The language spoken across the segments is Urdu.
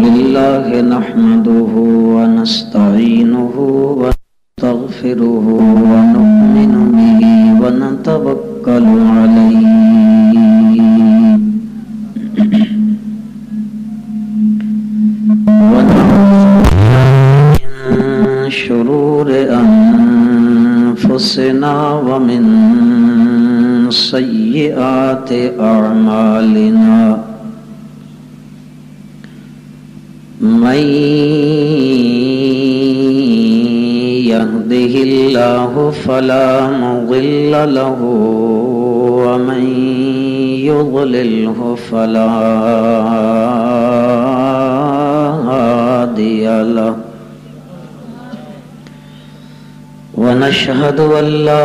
لله نحمده ونستعينه ونستغفره ونؤمن به ونتوكل عليه ونعوذ من شرور أنفسنا ومن سيئات أعمالنا من يهده الله فلا مضل له ومن يضلله فلا هادي له ونشهد أن لا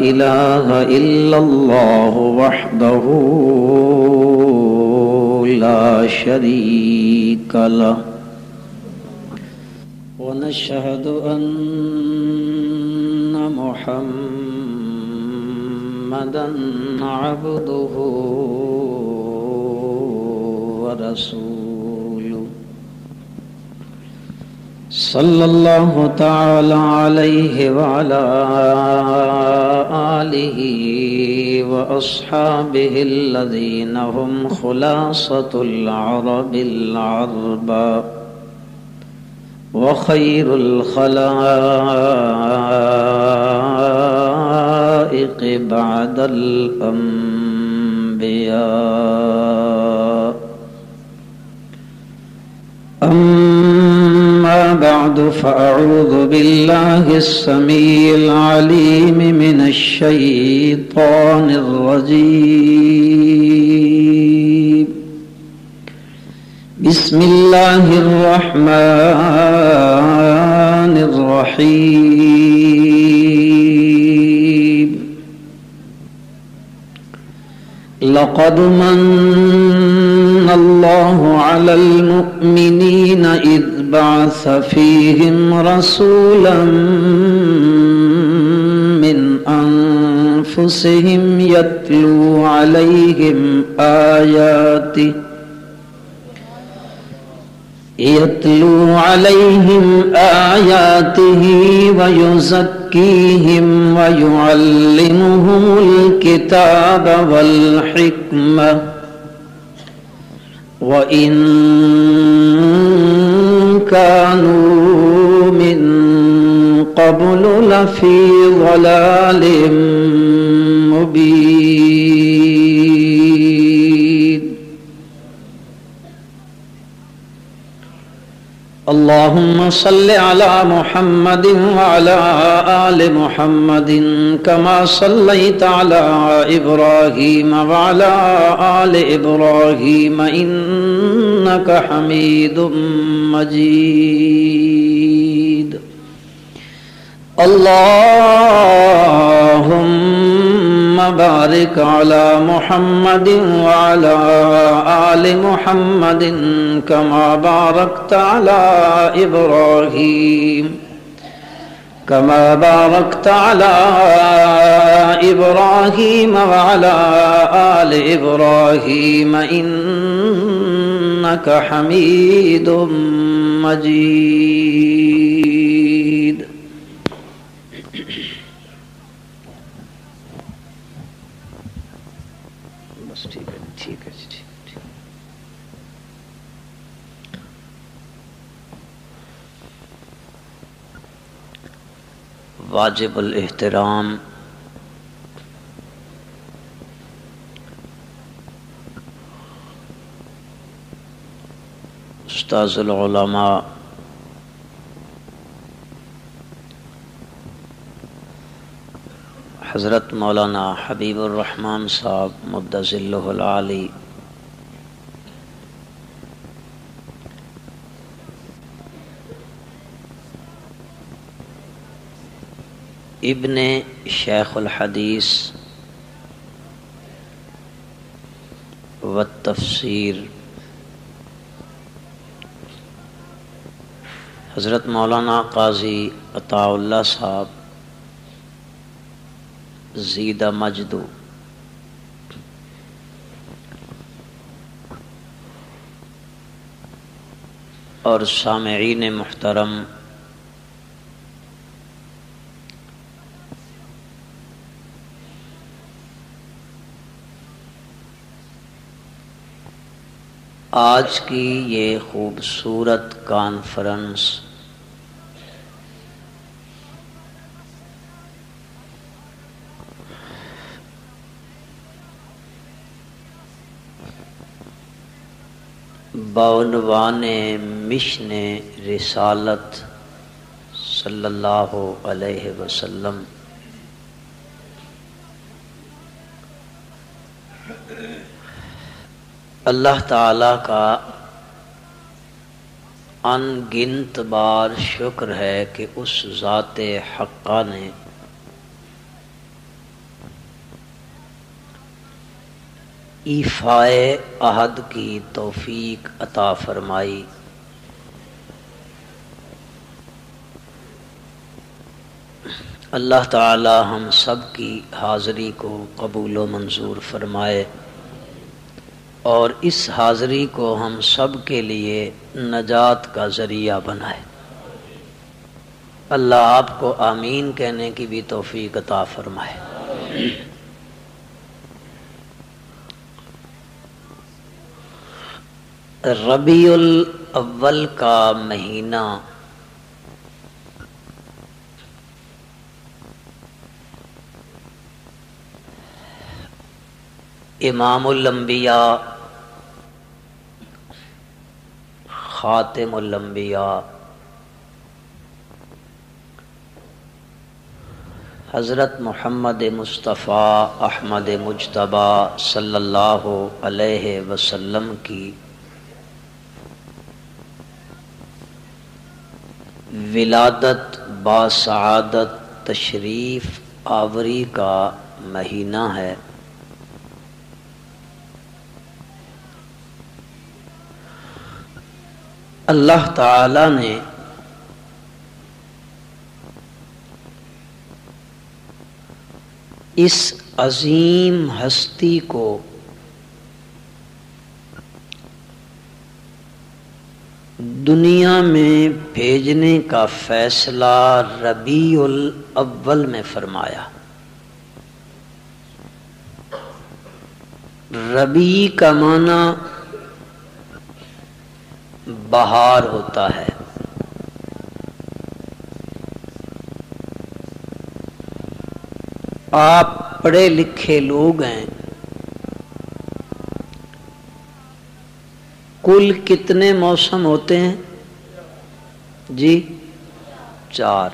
إله إلا الله وحده لا شريك له ونشهد أن محمدا عبده ورسوله صلى الله تعالى عليه وعلى آله وأصحابه الذين هم خلاصة العرب العربى وخير الخلائق بعد الأنبياء أما بعد فأعوذ بالله السميع العليم من الشيطان الرجيم بسم الله الرحمن الرحيم لقد من الله على المؤمنين إذ بعث فيهم رسولا من أنفسهم يتلو عليهم آياته ويزكيهم ويعلمهم الكتاب والحكمة وإن كانوا من قبل لفي ضلال مبين اللهم صل على محمد وعلى آل محمد كما صليت على إبراهيم وعلى آل إبراهيم إنك حميد مجيد اللهم بارك على محمد وعلى آل محمد كما باركت على إبراهيم وعلى آل إبراهيم إنك حميد مجيد واجب الاحترام استاذ العلماء حضرت مولانا حبیب الرحمن صاحب مد ظلہ العالی ابن شیخ الحدیث والتفسیر حضرت مولانا قاضی عطاء اللہ صاحب زیدہ مجدو اور سامعین محترم، آج کی یہ خوبصورت کانفرنس بعنوان مشن رسالت صلی اللہ علیہ وسلم اللہ تعالیٰ کا ان گنت بار شکر ہے کہ اس ذات حقہ نے ایفائے عہد کی توفیق عطا فرمائی۔ اللہ تعالی ہم سب کی حاضری کو قبول و منظور فرمائے اور اس حاضری کو ہم سب کے لیے نجات کا ذریعہ بنائے۔ اللہ آپ کو آمین کہنے کی بھی توفیق عطا فرمائے۔ ربیع الاول کا مہینہ امام الانبیاء، خاتم الانبیاء حضرت محمد مصطفیٰ احمد مجتبی صلی اللہ علیہ وسلم کی ولادت باسعادت تشریف آوری کا مہینہ ہے۔ اللہ تعالی نے اس عظیم ہستی کو دنیا میں بھیجنے کا فیصلہ ربیع الاول میں فرمایا۔ ربیع کا معنی بہار ہوتا ہے۔ آپ پڑھے لکھے لوگ ہیں، کل کتنے موسم ہوتے ہیں جی؟ 4۔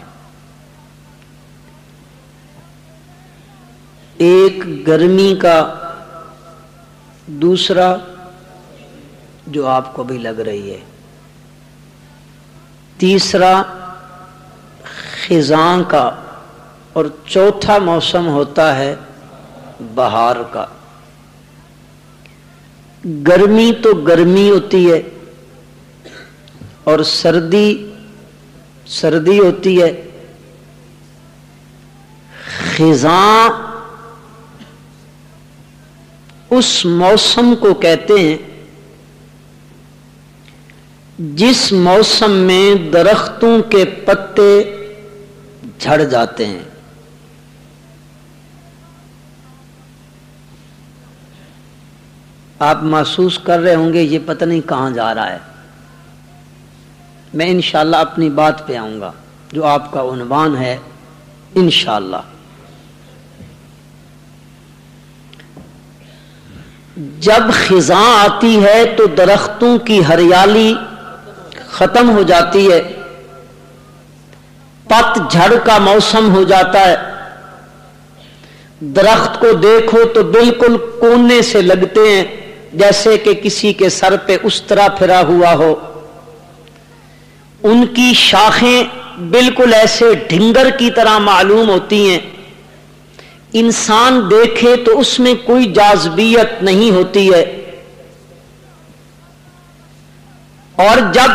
ایک گرمی کا، دوسرا جو آپ کو بھی لگ رہی ہے، تیسرا خزاں کا، اور چوتھا موسم ہوتا ہے بہار کا۔ گرمی تو گرمی ہوتی ہے اور سردی سردی ہوتی ہے۔ خزاں اس موسم کو کہتے ہیں جس موسم میں درختوں کے پتے جھڑ جاتے ہیں۔ آپ محسوس کر رہے ہوں گے یہ پتہ نہیں کہاں جا رہا ہے۔ میں انشاءاللہ اپنی بات پہ آؤں گا جو آپ کا عنوان ہے انشاءاللہ۔ جب خزاں آتی ہے تو درختوں کی ہریالی ختم ہو جاتی ہے، پت جھڑ کا موسم ہو جاتا ہے۔ درخت کو دیکھو تو بالکل کونے سے لگتے ہیں جیسے کہ کسی کے سر پہ استرا پھرا ہوا ہو۔ ان کی شاخیں بالکل ایسے ڈھنگر کی طرح معلوم ہوتی ہیں، انسان دیکھے تو اس میں کوئی جاذبیت نہیں ہوتی ہے۔ اور جب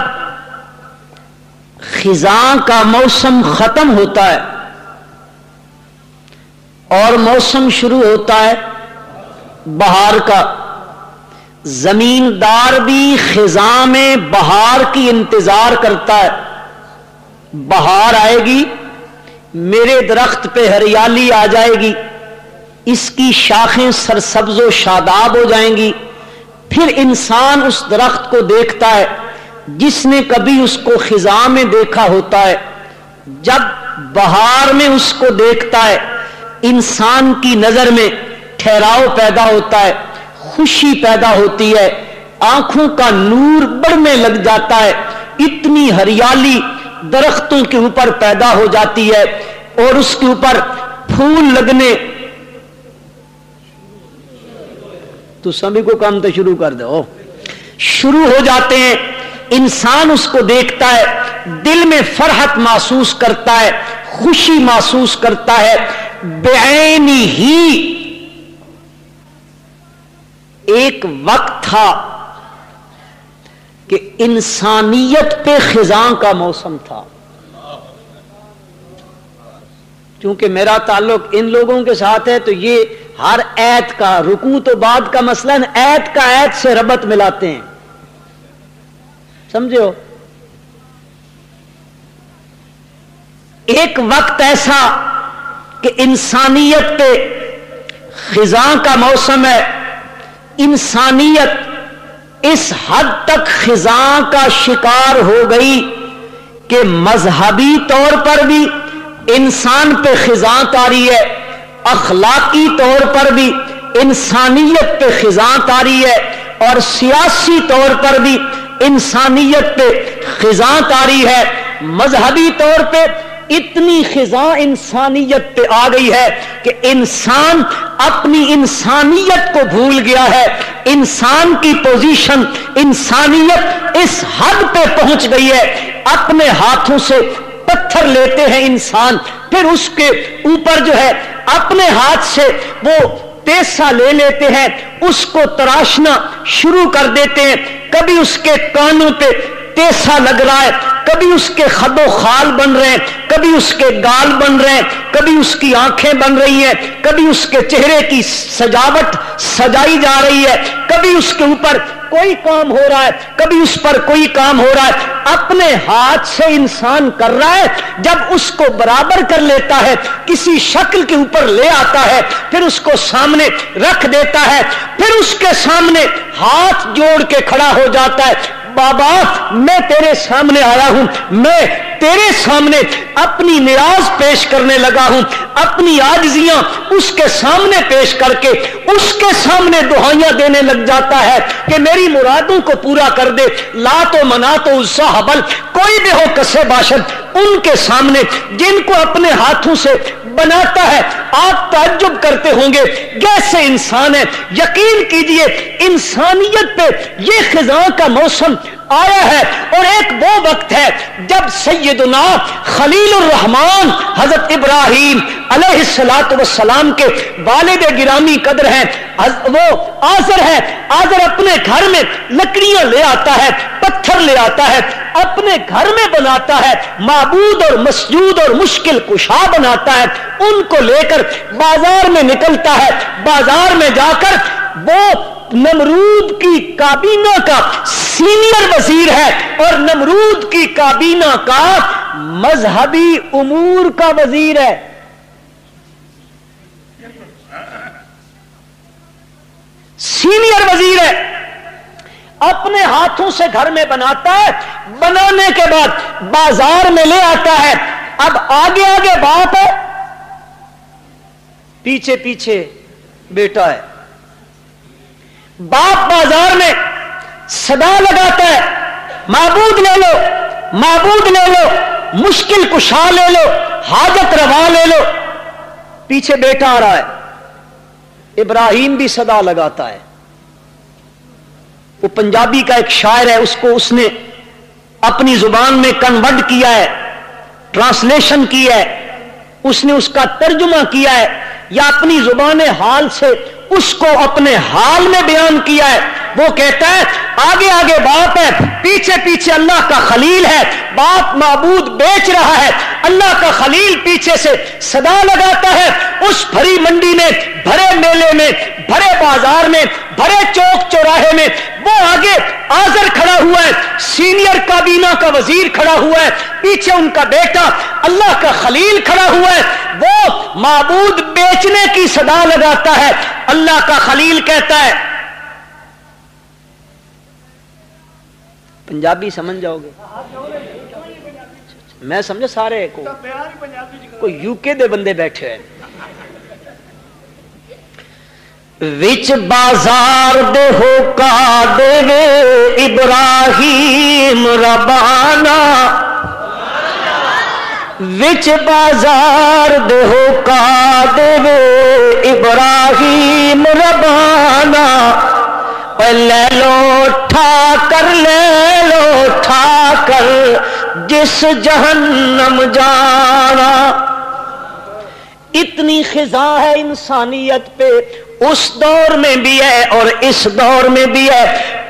خزاں کا موسم ختم ہوتا ہے اور موسم شروع ہوتا ہے بہار کا، زمیندار بھی خزاں میں بہار کی انتظار کرتا ہے، بہار آئے گی، میرے درخت پہ ہریالی آ جائے گی، اس کی شاخیں سرسبز و شاداب ہو جائیں گی، پھر انسان اس درخت کو دیکھتا ہے جس نے کبھی اس کو خزاں میں دیکھا ہوتا ہے، جب بہار میں اس کو دیکھتا ہے انسان کی نظر میں ٹھہراؤ پیدا ہوتا ہے، خوشی پیدا ہوتی ہے، آنکھوں کا نور بڑھنے لگ جاتا ہے، اتنی ہریالی درختوں کے اوپر پیدا ہو جاتی ہے اور اس کے اوپر پھول لگنے تو سبھی کو کام تو شروع کر دو شروع ہو جاتے ہیں، انسان اس کو دیکھتا ہے، دل میں فرحت محسوس کرتا ہے، خوشی محسوس کرتا ہے، بعینی ہی ایک وقت تھا کہ انسانیت پہ خزاں کا موسم تھا، کیونکہ میرا تعلق ان لوگوں کے ساتھ ہے تو یہ ہر ایت کا رکوع تو بعد کا مسئلہ ایت کا ایت سے ربط ملاتے ہیں، سمجھو؟ ایک وقت ایسا کہ انسانیت پہ خزاں کا موسم ہے، انسانیت اس حد تک خزاں کا شکار ہو گئی کہ مذہبی طور پر بھی انسان پہ خزاں طاری ہے، اخلاقی طور پر بھی انسانیت پہ خزاں طاری ہے، اور سیاسی طور پر بھی انسانیت پہ خزاں طاری ہے، مذہبی طور پہ اتنی خزاں انسانیت پہ آ گئی ہے کہ انسان اپنی انسانیت کو بھول گیا ہے، انسان کی پوزیشن انسانیت اس حد پہ پہنچ گئی ہے، اپنے ہاتھوں سے پتھر لیتے ہیں انسان، پھر اس کے اوپر جو ہے اپنے ہاتھ سے وہ پیسہ لے لیتے ہیں، اس کو تراشنا شروع کر دیتے ہیں، کبھی اس کے کانوں پہ تیسا لگ رہا ہے، کبھی اس کے خد و خال بن رہے ہیں، کبھی اس کے گال بن رہے ہیں، کبھی اس کی آنکھیں بن رہی ہیں، کبھی اس کے چہرے کی سجاوٹ سجائی جا رہی ہے، کبھی اس کے اوپر کوئی کام ہو رہا ہے، کبھی اس پر کوئی کام ہو رہا ہے، اپنے ہاتھ سے انسان کر رہا ہے، جب اس کو برابر کر لیتا ہے، کسی شکل کے اوپر لے آتا ہے، پھر اس کو سامنے رکھ دیتا ہے، پھر اس کے سامنے ہاتھ جوڑ کے کھڑا ہو جاتا ہے، بابا میں تیرے سامنے آیا ہوں، میں تیرے سامنے اپنی نیاز پیش کرنے لگا ہوں، اپنی عاجزیاں اس کے سامنے پیش کر کے اس کے سامنے دعائیاں دینے لگ جاتا ہے کہ میری مرادوں کو پورا کر دے، لات و منات و عزا حبل کوئی بھی ہو کسے باشد، ان کے سامنے جن کو اپنے ہاتھوں سے بناتا ہے، آپ تعجب کرتے ہوں گے کیسے انسان ہے، یقین کیجئے انسانیت پہ یہ خزاں کا موسم آیا ہے، اور ایک وہ وقت ہے جب سیدنا خلیل الرحمان حضرت ابراہیم علیہ السلام کے والد گرامی قدر ہیں، وہ آزر ہے، آزر اپنے گھر میں لکڑیاں لے آتا ہے، پتھر لے آتا ہے، اپنے گھر میں بناتا ہے، معبود اور مسجود اور مشکل کشا بناتا ہے، ان کو لے کر بازار میں نکلتا ہے، بازار میں جا کر وہ نمرود کی کابینہ کا سینئر وزیر ہے اور نمرود کی کابینہ کا مذہبی امور کا وزیر ہے، سینئر وزیر ہے، اپنے ہاتھوں سے گھر میں بناتا ہے، بنانے کے بعد بازار میں لے آتا ہے، اب آگے آگے باپ ہے، پیچھے پیچھے بیٹا ہے، باپ بازار میں صدا لگاتا ہے، معبود لے لو، معبود لے لو، مشکل کشا لے لو، حاجت روا لے لو، پیچھے بیٹا آ رہا ہے، ابراہیم بھی صدا لگاتا ہے، وہ پنجابی کا ایک شاعر ہے، اس نے اپنی زبان میں کنورٹ کیا ہے، ٹرانسلیشن کی ہے، اس نے اس کا ترجمہ کیا ہے، یا اپنی زبان حال سے اس کو اپنے حال میں بیان کیا ہے. وہ کہتا ہے آگے آگے باپ ہے, پیچھے پیچھے اللہ کا خلیل ہے, باپ معبود بیچ رہا ہے, اللہ کا خلیل پیچھے سے صدا لگاتا ہے. اس بھری منڈی میں, بھرے میلے میں, بھرے بازار میں, بھرے چوک چوراہے میں وہ آگے آزر کھڑا ہوا ہے, سینئر کابینہ کا وزیر کھڑا ہوا ہے, پیچھے ان کا بیٹا اللہ کا خلیل کھڑا ہوا ہے. وہ معبود بیچنے کی صدا لگاتا ہے. اللہ کا خلیل کہتا ہے, پنجابی سمجھ جاؤ گے, میں سمجھا سارے کو, کوئی یو کے دے بندے بیٹھے ہیں. وچ بازار دے ہوکا دے ابراہیم ربانا, وچ بازار دے ہوکا دے ابراہیم ربانا, لے لو ٹھا کر, لے لو ٹھا کر جس جہنم جانا. اتنی خزاں ہے انسانیت پہ, اس دور میں بھی ہے اور اس دور میں بھی ہے.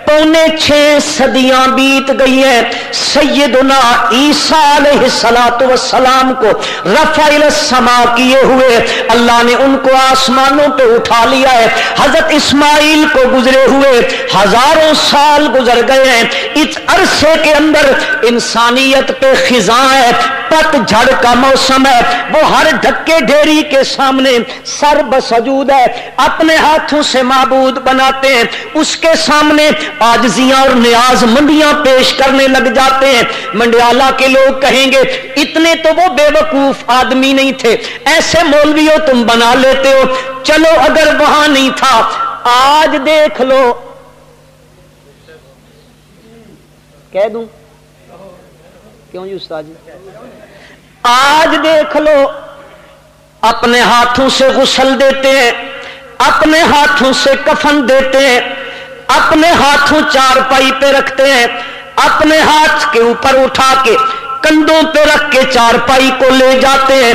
6.25 صدیاں بیت گئی ہیں. سیدنا عیسیٰ علیہ السلام کو رفع السماء کیے ہوئے اللہ نے ان کو آسمانوں پہ اٹھا لیا ہے. حضرت اسماعیل کو گزرے ہوئے ہزاروں سال گزر گئے ہیں. اس عرصے کے اندر انسانیت پہ خزاں ہے, پت جھڑ کا موسم ہے. وہ ہر ڈھکے ڈھیری کے سامنے سر بسجود ہے, اپنے ہاتھوں سے معبود بناتے ہیں, اس کے سامنے عاجزیاں اور نیاز مندیاں پیش کرنے لگ جاتے ہیں. منڈیالہ کے لوگ کہیں گے اتنے تو وہ بے وقوف آدمی نہیں تھے, ایسے مولویوں تم بنا لیتے ہو. چلو اگر وہاں نہیں تھا, آج دیکھ لو. کہہ دوں کیوں جی استاد جی, آج دیکھ لو, اپنے ہاتھوں سے غسل دیتے ہیں, اپنے ہاتھوں سے کفن دیتے ہیں, اپنے ہاتھوں چارپائی پہ رکھتے ہیں, اپنے ہاتھ کے اوپر اٹھا کے کندھوں پہ رکھ کے چارپائی کو لے جاتے ہیں,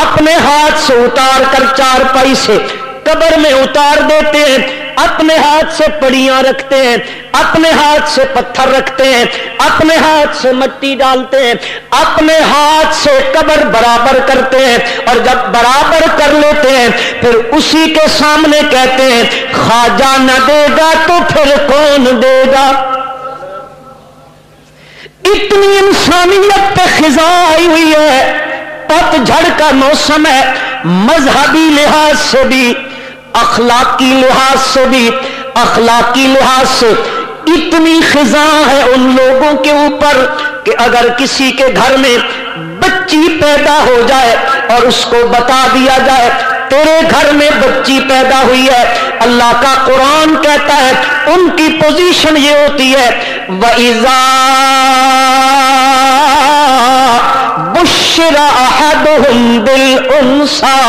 اپنے ہاتھ سے اتار کر چارپائی سے قبر میں اتار دیتے ہیں, اپنے ہاتھ سے پڑیاں رکھتے ہیں, اپنے ہاتھ سے پتھر رکھتے ہیں, اپنے ہاتھ سے مٹی ڈالتے ہیں, اپنے ہاتھ سے قبر برابر کرتے ہیں, اور جب برابر کر لیتے ہیں پھر اسی کے سامنے کہتے ہیں خواجہ نہ دے گا تو پھر کون دے گا. اتنی انسانیت پہ خزاں آئی ہوئی ہے, پت جھڑ کا موسم ہے. مذہبی لحاظ سے بھی, اخلاقی لحاظ سے بھی, اخلاقی لحاظ سے اتنی خزاں ہے ان لوگوں کے اوپر کہ اگر کسی کے گھر میں بچی پیدا ہو جائے اور اس کو بتا دیا جائے تیرے گھر میں بچی پیدا ہوئی ہے, اللہ کا قرآن کہتا ہے ان کی پوزیشن یہ ہوتی ہے وَإِذَا بُشِّرَ أَحَدُهُمْ بِالْأُنْثَىٰ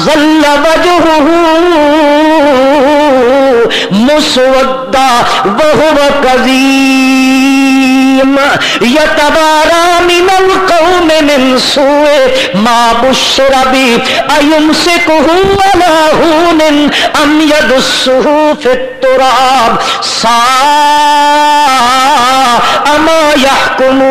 ظَلَّ وَجْهُهُ مُسْوَدًّا وَهُوَ كَظِيمٌ يَتَوَارَىٰ مِنَ الْقَوْمِ مِنْ سُوءِ مَا بُشِّرَ بِهِ أَيُمْسِكُهُ عَلَىٰ هُونٍ أَمْ يَدُسُّهُ فِي التُّرَابِ سَاءَ مَا يَحْكُمُونَ.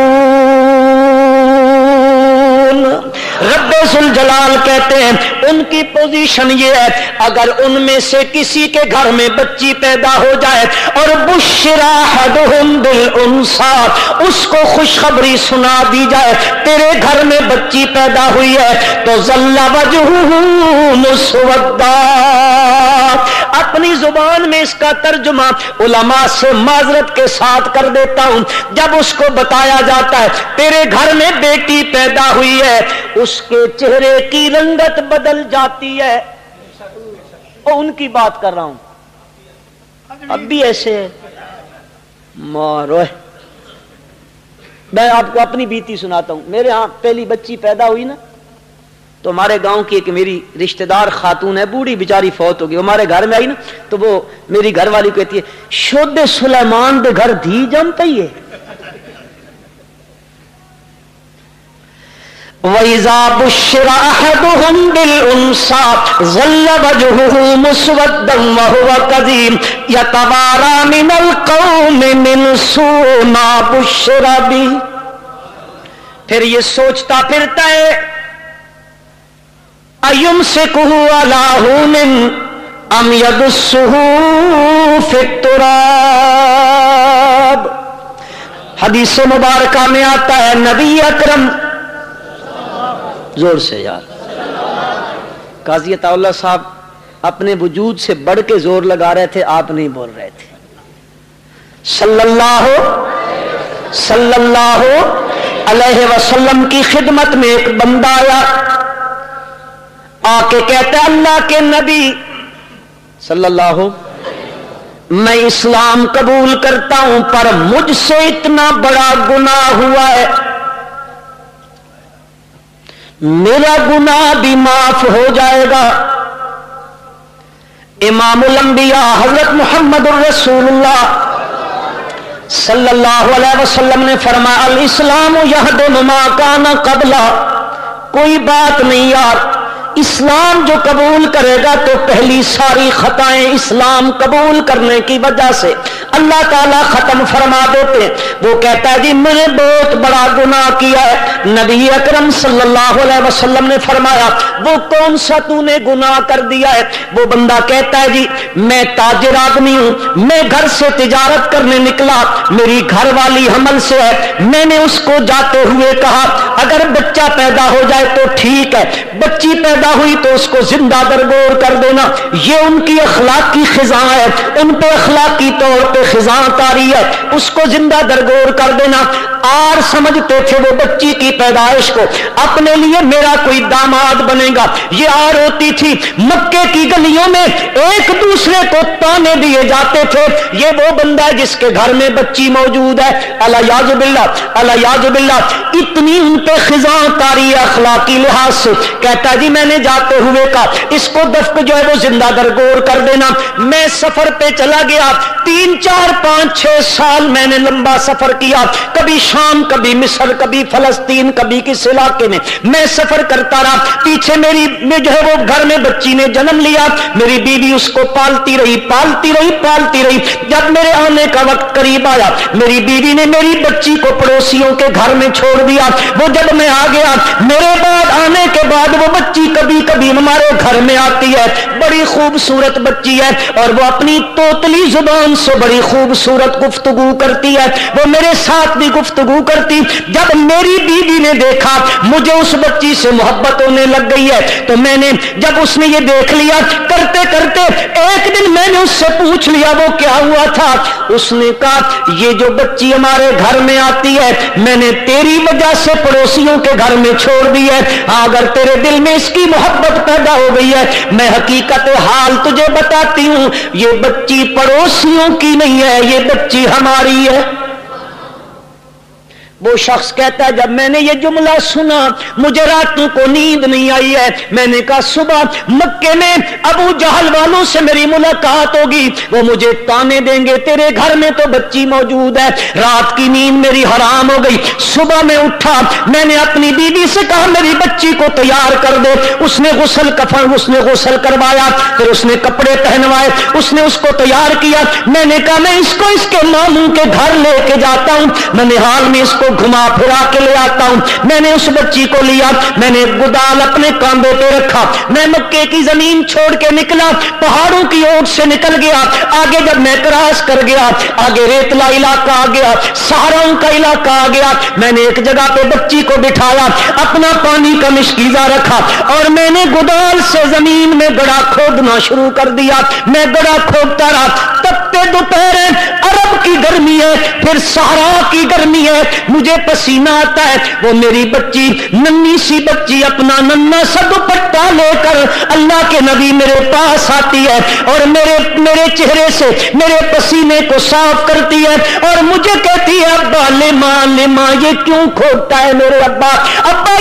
رب ذوالجلال کہتے ہیں ان کی پوزیشن یہ ہے اگر ان میں سے کسی کے گھر میں بچی پیدا ہو جائے اور بشر احدهم بالانثى, اس کو خوشخبری سنا دی جائے تیرے گھر میں بچی پیدا ہوئی ہے, تو ظل وجهه مسودا. اپنی زبان میں اس کا ترجمہ علماء سے معذرت کے ساتھ کر دیتا ہوں, جب اس کو بتایا جاتا ہے تیرے گھر میں بیٹی پیدا ہوئی ہے اس کے چہرے کی رنگت بدل جاتی ہے. ان کی بات کر رہا ہوں, اب بھی ایسے ہے. مارو, میں آپ کو اپنی بیتی سناتا ہوں. میرے ہاں پہلی بچی پیدا ہوئی نا تو ہمارے گاؤں کی ایک میری رشتہ دار خاتون ہے, بوڑھی بیچاری فوت ہو گئی, ہمارے گھر میں آئی نا تو وہ میری گھر والی کہتی ہے شود سلیمان دے گھر دھی جم پئی ہے. وَإِذَا بُشِّرَ أَحَدُهُم بِالْأُنثَىٰ ظَلَّ وَجْهُهُ مُسْوَدًّا وَهُوَ كَظِيمٌ يَتَوَارَىٰ مِنَ الْقَوْمِ مِنْ سُوءِ مَا بُشِّرَ بِهِ، پھر یہ سوچتا پھرتا ہے أَيُمْسِكُهُ عَلَىٰ هُونٍ أَمْ يَدُسُّهُ فِي التُّرَابِ۔ حدیث مبارکہ میں آتا ہے نبی اکرم، زور سے یار، قاضی عطا اللہ صاحب اپنے وجود سے بڑھ کے زور لگا رہے تھے، آپ نہیں بول رہے تھے۔ صلی اللہ علیہ وسلم کی خدمت میں ایک بندہ آیا، آ کے کہتا ہے اللہ کے نبی صلی اللہ، میں اسلام قبول کرتا ہوں پر مجھ سے اتنا بڑا گناہ ہوا ہے، میرا گناہ بھی معاف ہو جائے گا۔ امام الانبیاء حضرت محمد الرسول اللہ صلی اللہ علیہ وسلم نے فرمایا الاسلام یہدم ما کان قبلہ، کوئی بات نہیں یار، اسلام جو قبول کرے گا تو پہلی ساری خطائیں اسلام قبول کرنے کی وجہ سے اللہ تعالیٰ ختم فرما دیتے ہیں۔ وہ کہتا ہے جی میں نے بہت بڑا گناہ کیا ہے۔ نبی اکرم صلی اللہ علیہ وسلم نے فرمایا وہ کون سا تو نے گناہ کر دیا ہے؟ وہ بندہ کہتا ہے جی میں تاجر آدمی ہوں، میں گھر سے تجارت کرنے نکلا، میری گھر والی حمل سے ہے، میں نے اس کو جاتے ہوئے کہا اگر بچہ پیدا ہو جائے تو ٹھیک ہے، بچی پیدا ہوئی تو اس کو زندہ درگور کر دینا، یہ ان کی اخلاقی خزاں ہے، ان پہ اخلاقی طور پہ خزاں تاری ہے، اس کو زندہ درگور کر دینا۔ آر سمجھتے تھے وہ بچی کی پیدائش کو اپنے لیے میرا کوئی داماد بنے گا، یہ آر ہوتی تھی۔ مکے کی گلیوں میں ایک دوسرے کو تانے دیے جاتے تھے، یہ وہ بندہ ہے جس کے گھر میں بچی موجود ہے، الیاذ باللہ الیاذ باللہ، اتنی ان پہ خزاں تاری ہے اخلاقی لحاظ سے۔ کہتا ہے جی میں نے جاتے ہوئے کہا اس کو دفق جو ہے وہ زندہ درگور کر دینا۔ میں سفر پہ چلا گیا، 3 4 5 6 سال میں نے لمبا سفر کیا، کبھی شام کبھی مصر کبھی فلسطین کبھی کس علاقے میں میں سفر کرتا رہا۔ پیچھے میری جو ہے وہ گھر میں بچی نے جنم لیا، میری بیوی اس کو پالتی رہی پالتی رہی پالتی رہی۔ جب میرے آنے کا وقت قریب آیا میری بیوی نے میری بچی کو پڑوسیوں کے گھر میں چھوڑ دیا۔ وہ جب میں آ گیا میرے بعد آنے کے بعد وہ بچی کبھی کبھی ہمارے گھر میں آتی ہے، بڑی خوبصورت بچی ہے اور وہ اپنی توتلی زبان سے بڑی خوبصورت گفتگو کرتی ہے، وہ میرے ساتھ بھی گفتگو کرتی۔ جب میری بیوی نے دیکھا مجھے اس بچی سے محبت ہونے لگ گئی ہے تو میں نے جب اس نے یہ دیکھ لیا کرتے کرتے ایک دن میں نے اس سے پوچھ لیا وہ کیا ہوا تھا؟ اس نے کہا یہ جو بچی ہمارے گھر میں آتی ہے میں نے تیری وجہ سے پڑوسیوں کے گھر میں چھوڑ دی ہے، اگر تیرے دل میں اس کی محبت پیدا ہو گئی ہے میں حقیقت حال تجھے بتاتی ہوں، یہ بچی پڑوسیوں کی نہیں ہے، یہ بچی ہماری ہے۔ وہ شخص کہتا ہے جب میں نے یہ جملہ سنا مجھے راتوں کو نیند نہیں آئی ہے، میں نے کہا صبح مکے میں ابو جہل والوں سے میری ملاقات ہوگی، وہ مجھے تانے دیں گے تیرے گھر میں تو بچی موجود ہے۔ رات کی نیند میری حرام ہو گئی، صبح میں اٹھا میں نے اپنی بیوی سے کہا میری بچی کو تیار کر دے، اس نے غسل کروایا، پھر اس نے کپڑے پہنوائے، اس نے اس کو تیار کیا۔ میں نے کہا میں اس کو اس کے ماموں کے گھر لے کے جاتا ہوں، میں نے حال میں اس کو گھما پھرا کے لے آتا ہوں۔ میں نے اس بچی کو لیا، میں نے گدال اپنے کاندھے پہ رکھا، میں مکے کی زمین چھوڑ کے نکلا، پہاڑوں کی اوٹ سے نکل گیا۔ آگے جب میں کراس کر گیا آگے ریتلا علاقہ آ گیا، صحراؤں کا علاقہ آ گیا، میں نے ایک جگہ پہ بچی کو بٹھایا، اپنا پانی کا مشکیزہ رکھا اور میں نے گدال سے زمین میں گڑھا کھودنا شروع کر دیا۔ میں گڑھا کھودتا رہا، تپتے دوپہر عرب کی گرمی ہے پھر صحرا کی گرمی ہے، مجھے پسینہ آتا ہے۔ وہ میری بچی ننھی سی بچی اپنا ننھا سا دوپٹہ لے کر اللہ کے نبی میرے پاس آتی ہے اور میرے چہرے سے میرے پسینے کو صاف کرتی ہے اور مجھے کہتی ہے ابا لما یہ کیوں کھودتا ہے میرے ابا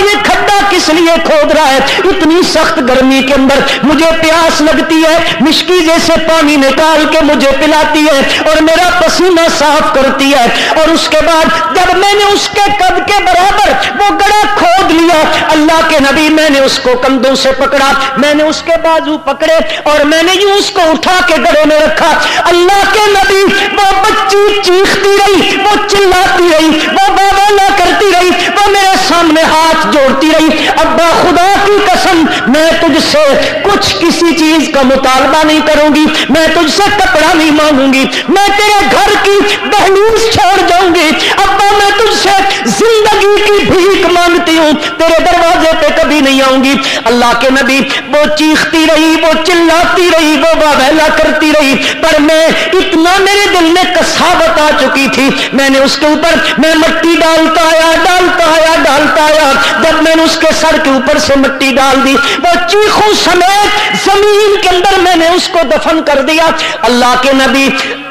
یہ کھڈا کس لیے کھود رہا ہے؟ اتنی سخت گرمی کے اندر مجھے پیاس لگتی ہے، مشکیزے سے پانی نکال کے مجھے پلاتی ہے اور میرا پسینہ صاف کرتی ہے۔ ہے. اور اس کے بعد جب میں نے اس کے قد کے برابر وہ گڑھا کھود لیا, اللہ کے نبی میں نے اس کو کندھوں سے پکڑا, میں نے اس کے بازو پکڑے اور میں نے یوں اس کو اٹھا کے گڑھے میں رکھا. اللہ کے نبی وہ بچی چیختی رہی, وہ چلاتی رہی, وہ واویلا کرتی رہی, وہ میرے سامنے ہاتھ جوڑتی رہی. ابا خدا کی قسم میں تجھ سے کچھ کسی چیز کا مطالبہ نہیں کروں گی, میں تجھ سے کپڑا نہیں مانگوں گی, میں تیرے گھر کی دہلیز چھوڑ جاؤں گی. ابا میں تجھ سے زندگی کی بھیک مانگتی ہوں, تیرے دروازے پہ کبھی نہیں آؤں گی. اللہ کے نبی وہ چیختی رہی, وہ چلاتی رہی, وہ واویلا کرتی رہی, پر میں اتنا میرے دل میں کساوت آ چکی تھی, میں نے اس کے اوپر میں مٹی ڈالتا آیا, ڈالتا آیا, ڈالتا آیا. جب میں نے اس کے سر کے اوپر سے مٹی ڈال دی, وہ چیخوں سمیت زمین کے اندر میں نے اس کو دفن کر دیا. اللہ کے نبی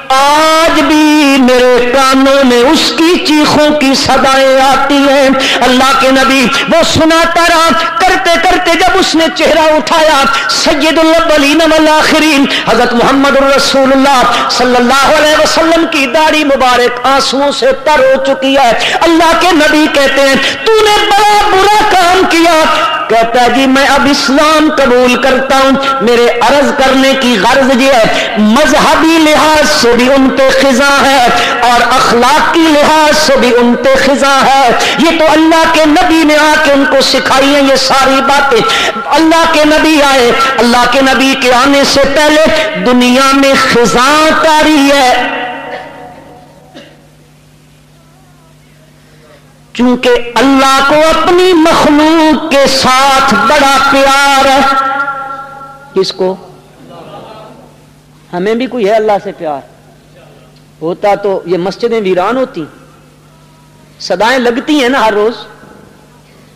آج بھی میرے کانوں میں اس کی چیخوں کی صدائیں آتی ہیں. اللہ کے نبی وہ سناتا رہا, کرتے کرتے جب اس نے چہرہ اٹھایا, سید الاولین والآخرین حضرت محمد رسول اللہ صلی اللہ علیہ وسلم کی داڑھی مبارک آنسوؤں سے تر ہو چکی ہے. اللہ کے نبی کہتے ہیں تو نے بڑا برا کام کیا. کہتا ہے جی میں اب اسلام قبول کرتا ہوں. میرے عرض کرنے کی غرض یہ ہے, مذہبی لحاظ سے بھی ان پہ خزاں ہے اور اخلاقی لحاظ سے بھی ان پہ خزاں ہے. یہ تو اللہ کے نبی نے آ کے ان کو سکھائی ہیں یہ ساری باتیں. اللہ کے نبی آئے, اللہ کے نبی کے آنے سے پہلے دنیا میں خزاں طاری ہے. چونکہ اللہ کو اپنی مخلوق کے ساتھ بڑا پیار ہے. کس کو؟ ہمیں بھی کوئی ہے اللہ سے پیار ہوتا تو یہ مسجدیں ویران ہوتی, صدائیں لگتی ہیں نا ہر روز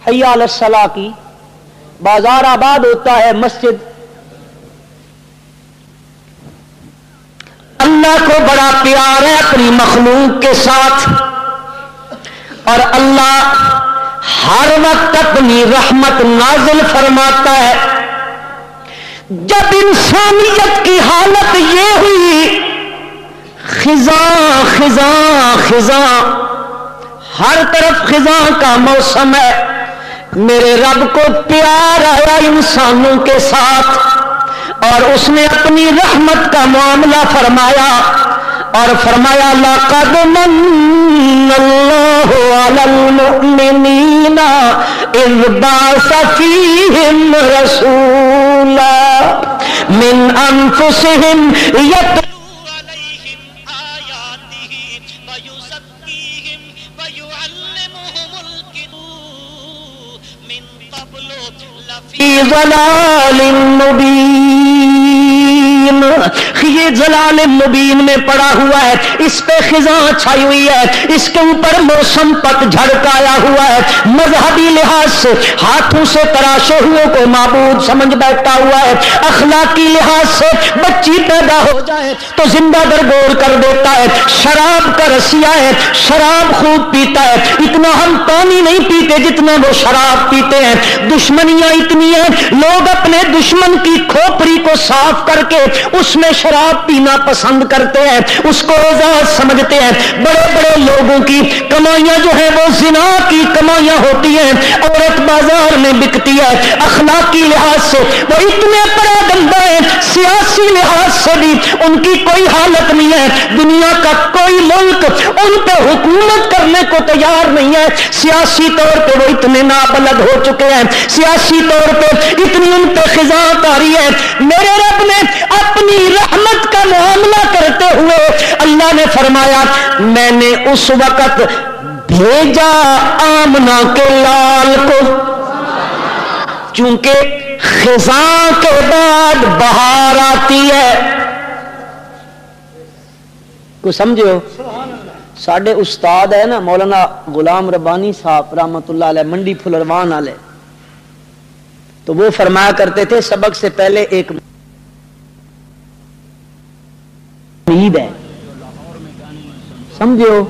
حی علی الصلاۃ کی, بازار آباد ہوتا ہے, مسجد. اللہ کو بڑا پیار ہے اپنی مخلوق کے ساتھ, اور اللہ ہر وقت اپنی رحمت نازل فرماتا ہے. جب انسانیت کی حالت یہ ہوئی, خزاں خزاں خزاں, ہر طرف خزاں کا موسم ہے, میرے رب کو پیار آیا انسانوں کے ساتھ اور اس نے اپنی رحمت کا معاملہ فرمایا اور فرمایا لقد من اللہ علی المؤمنین اذ بعث فیہم رسولا من انفسہم یتلو علیہم آیاتہ ویزکیہم ویعلمہم الکتاب من قبل لفی ضلال مبین. یہ ضلال مبین میں پڑا ہوا ہے, اس پہ خزاں چھائی ہوئی ہے, اس کے اوپر موسم پت جھڑکایا ہوا ہے. مذہبی لحاظ سے ہاتھوں سے تراشے ہوئے کو معبود سمجھ بیٹھا ہوا ہے, اخلاقی لحاظ سے بچی پیدا ہو جائے تو زندہ درگور کر دیتا ہے. شراب کا رسیا ہے, شراب خوب پیتا ہے, اتنا ہم پانی نہیں پیتے جتنا وہ شراب پیتے ہیں. دشمنیاں اتنی ہیں, لوگ اپنے دشمن کی کھوپڑی کو صاف کر کے اس میں شراب پینا پسند کرتے ہیں, اس کو اعزاز سمجھتے ہیں. بڑے بڑے لوگوں کی کمائیاں جو ہیں وہ زنا کی کمائیاں ہوتی ہیں, عورت بازار میں بکتی ہے. اخلاقی لحاظ سے وہ اتنے بڑا گندا ہے, سیاسی لحاظ سے بھی ان کی کوئی حالت نہیں ہے. دنیا کا کوئی ملک ان پہ حکومت کرنے کو تیار نہیں ہے. سیاسی طور پہ وہ اتنے نابلد ہو چکے ہیں, سیاسی طور پہ اتنی ان پہ خزاں طاری ہے. میرے رب نے اپنی رحمت کا معاملہ کرتے ہوئے اللہ نے فرمایا میں نے اس وقت بھیجا آمنہ کے لال کو, چونکہ خزاں کے بعد بہار آتی ہے. کو سمجھے ہو؟ ساڈے استاد ہے نا مولانا غلام ربانی صاحب رحمت اللہ علیہ, منڈی پھلروان والے, تو وہ فرمایا کرتے تھے سبق سے پہلے ایک عید ہے, سمجھو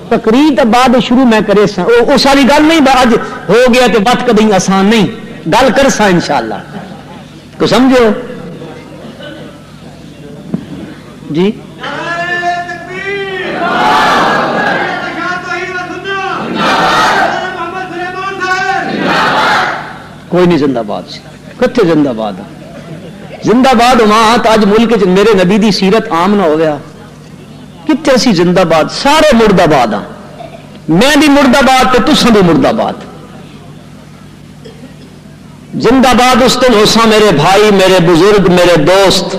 تقریر تو بعد شروع میں کرے سا اس والی گل نہیں, اج ہو گیا تو بات کدی آسان نہیں, گل کر سا انشاءاللہ. کو سمجھو جی کوئی نہیں زندہ باد سی کتنے زندہ باد زندہ باد وہاں تو اج ملک میرے نبی دی سیرت عام نہ ہو گیا کتنے سی زندہ باد سارے مرد آباد ہاں میں بھی مرد آباد تو تساں بھی مرد آباد زندہ باد اس دن ہوسا میرے بھائی میرے بزرگ میرے دوست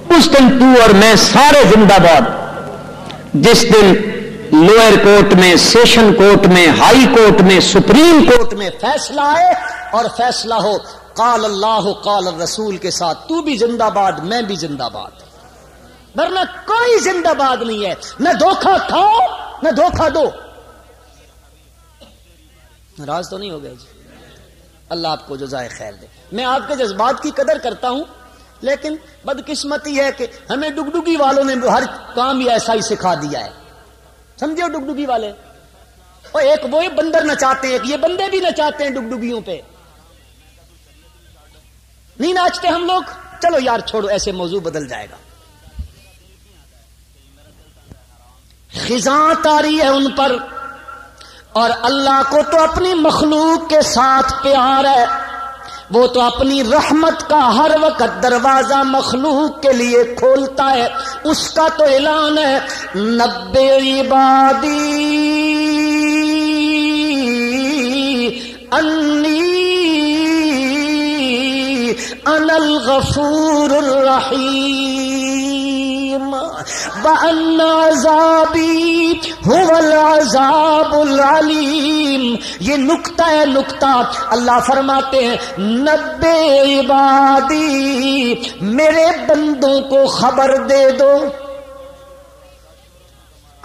اس دن تو اور میں سارے زندہ باد جس دن لوئر کورٹ میں سیشن کورٹ میں ہائی کورٹ میں سپریم کورٹ میں فیصلہ آئے اور فیصلہ ہو قال اللہ قال الرسول کے ساتھ تو بھی زندہ باد میں بھی زندہ باد ورنہ کوئی زندہ باد نہیں ہے نہ دھوکہ کھاؤ نہ دھوکہ دو ناراض تو نہیں ہو گئے جی اللہ آپ کو جزائے خیر دے میں آپ کے جذبات کی قدر کرتا ہوں لیکن بدقسمتی ہے کہ ہمیں ڈگڈگی والوں نے ہر کام ہی ایسا ہی سکھا دیا ہے سمجھے ڈگڈگی والے اور ایک وہ بندر نچاتے ہیں یہ بندے بھی نچاتے ہیں ڈگڈگیوں پہ نہیں ناچتے ہم لوگ چلو یار چھوڑو ایسے موضوع بدل جائے گا خزاں طاری ہے ان پر اور اللہ کو تو اپنی مخلوق کے ساتھ پیار ہے وہ تو اپنی رحمت کا ہر وقت دروازہ مخلوق کے لیے کھولتا ہے اس کا تو اعلان ہے نبے عبادی انی انا الغفور الرحیم وان عذابی هو العذاب العلیم یہ نکتہ ہے نکتہ اللہ فرماتے ہیں نبے عبادی میرے بندوں کو خبر دے دو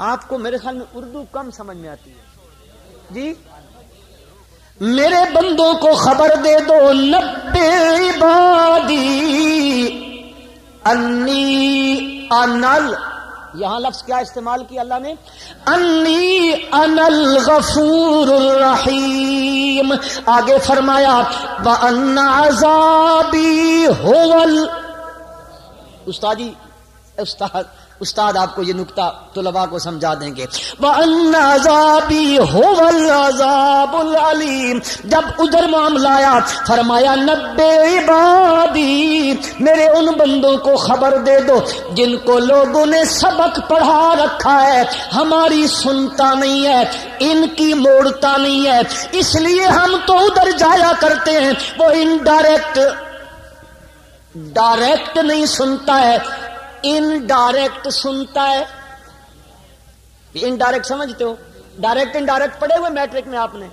آپ کو میرے خیال میں اردو کم سمجھ میں آتی ہے جی میرے بندوں کو خبر دے دو نبے عبادی انی انل یہاں لفظ کیا استعمال کیا اللہ نے انی انا الغفور الرحیم آگے فرمایا وان عذابی هو استاد آپ کو یہ نکتہ طلباء کو سمجھا دیں گے وَأَنَّ عَذَابِي هُوَ الْعَذَابُ الْعَلِيمُ جب ادھر معاملہ آیا فرمایا نبے عبادی میرے ان بندوں کو خبر دے دو جن کو لوگوں نے سبق پڑھا رکھا ہے ہماری سنتا نہیں ہے ان کی موڑتا نہیں ہے اس لیے ہم تو ادھر جایا کرتے ہیں وہ ڈائریکٹ نہیں سنتا ہے انڈائریکٹ سنتا ہے انڈائریکٹ سمجھتے ہو ڈائریکٹ انڈائریکٹ پڑھے ہوئے میٹرک میں آپ نے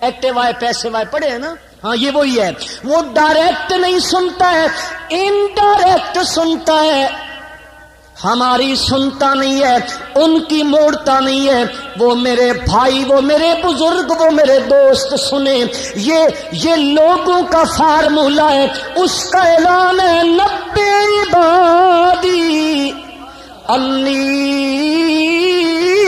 ایکٹیو آئے پیسے وائے پڑھے ہیں نا ہاں یہ وہی ہے وہ ڈائریکٹ نہیں سنتا ہے انڈائریکٹ سنتا ہے ہماری سنتا نہیں ہے ان کی موڑتا نہیں ہے وہ میرے بھائی وہ میرے بزرگ وہ میرے دوست سنیں یہ لوگوں کا فارمولہ ہے اس کا اعلان ہے نبے عبادی انی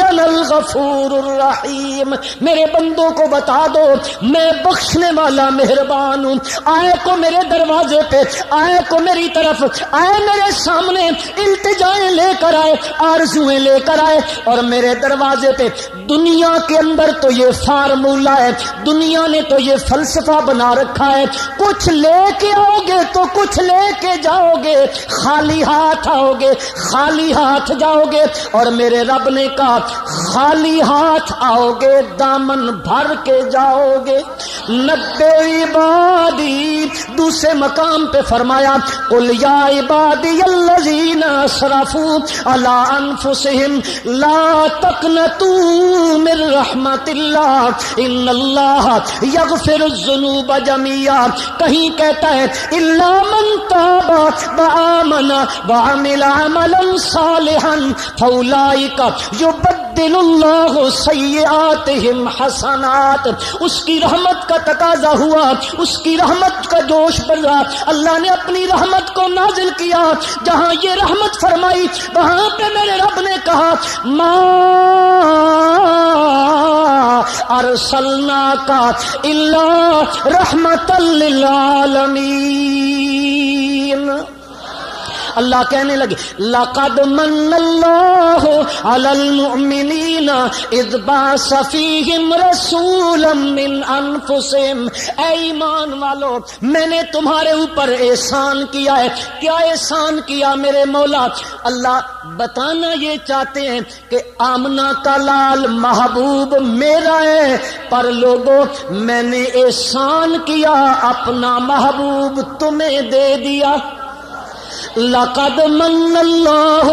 انا الغفور الرحیم میرے بندوں کو بتا دو میں بخشنے والا مہربان ہوں آئے کو میرے دروازے پہ آئے کو میری طرف آئے میرے سامنے التجائیں لے کر آئے آرزویں لے کر آئے اور میرے دروازے پہ دنیا کے اندر تو یہ فارمولہ ہے دنیا نے تو یہ فلسفہ بنا رکھا ہے کچھ لے کے آؤ گے تو کچھ لے کے جاؤ گے خالی ہاتھ آؤ گے خالی ہاتھ جاؤ گے اور میرے رب نے کہا خالی ہاتھ آؤ گے دامن بھر کے جاؤ گے نبے عبادی دوسرے مقام پہ فرمایا قل یا عبادی الذین اسرفوا علی انفسہم لا تقنطوا من رحمت اللہ ان اللہ یغفر الذنوب جميعا کہیں کہتا ہے الا من تاب وآمن وعمل عملا صالحا فاولئک یبدل اللہ سیئاتہم حسنات اس کی رحمت کا تقاضا ہوا اس کی رحمت کا جوش بڑھا اللہ نے اپنی رحمت کو نازل کیا جہاں یہ رحمت فرمائی وہاں پہ میرے رب نے کہا ما ارسلناک الا رحمتا للعالمین اللہ کہنے لگے لقد من اللہ علی المؤمنین اذ بعث فیہم رسولا من انفسہم، اے ایمان والو میں نے تمہارے اوپر احسان کیا ہے۔ کیا احسان کیا میرے مولا؟ اللہ بتانا یہ چاہتے ہیں کہ آمنہ کا لال محبوب میرا ہے، پر لوگوں میں نے احسان کیا اپنا محبوب تمہیں دے دیا۔ لقد من اللہ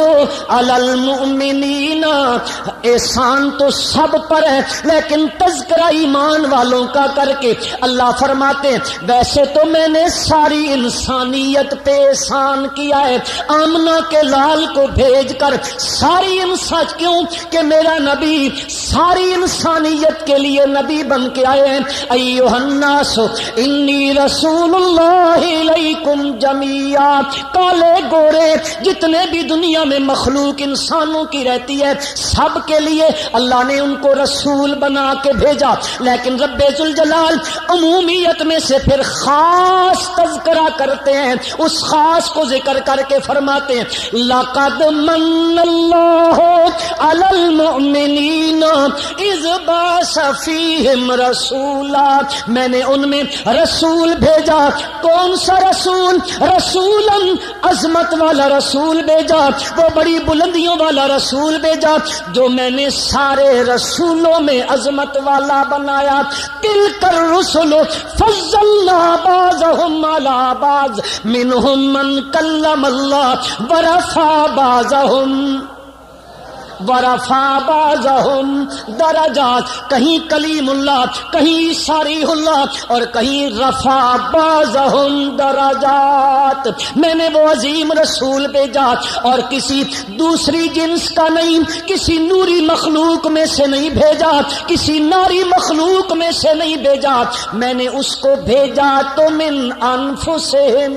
علی المؤمنین، احسان تو سب پر ہے لیکن تذکرہ ایمان والوں کا کر کے اللہ فرماتے ہیں ویسے تو میں نے ساری انسانیت پہ احسان کیا ہے، آمنہ کے لال کو بھیج کر ساری انسان، کیوں کہ میرا نبی ساری انسانیت کے لیے نبی بن کے آئے ہیں۔ ایھا الناس انی رسول اللہ الیکم جمیعا، کالے گورے جتنے بھی دنیا میں مخلوق انسانوں کی رہتی ہے سب کے لیے اللہ نے ان کو رسول بنا کے بھیجا، لیکن رب ذوالجلال عمومیت میں سے پھر خاص تذکرہ کرتے ہیں، اس خاص کو ذکر کر کے فرماتے ہیں لقد من اللہ علی المؤمنین اذ بعث فیہم رسولا، میں نے ان میں رسول بھیجا۔ کون سا رسول؟ رسولا عظمت والا رسول بھیجا، وہ بڑی بلندیوں والا رسول بھیجا جو میں نے سارے رسولوں میں عظمت والا بنایا۔ تلک الرسل فضلنا بعضهم على بعض منهم من کلم اللہ ورفع بعضهم درجات، کہیں کلیم اللہ، کہیں صریح اللہ اور کہیں رفع بعضهم درجات۔ میں نے وہ عظیم رسول بھیجا اور کسی دوسری جنس کا نہیں، کسی نوری مخلوق میں سے نہیں بھیجا، کسی ناری مخلوق میں سے نہیں بھیجا، میں نے اس کو بھیجا تو من انفسہم،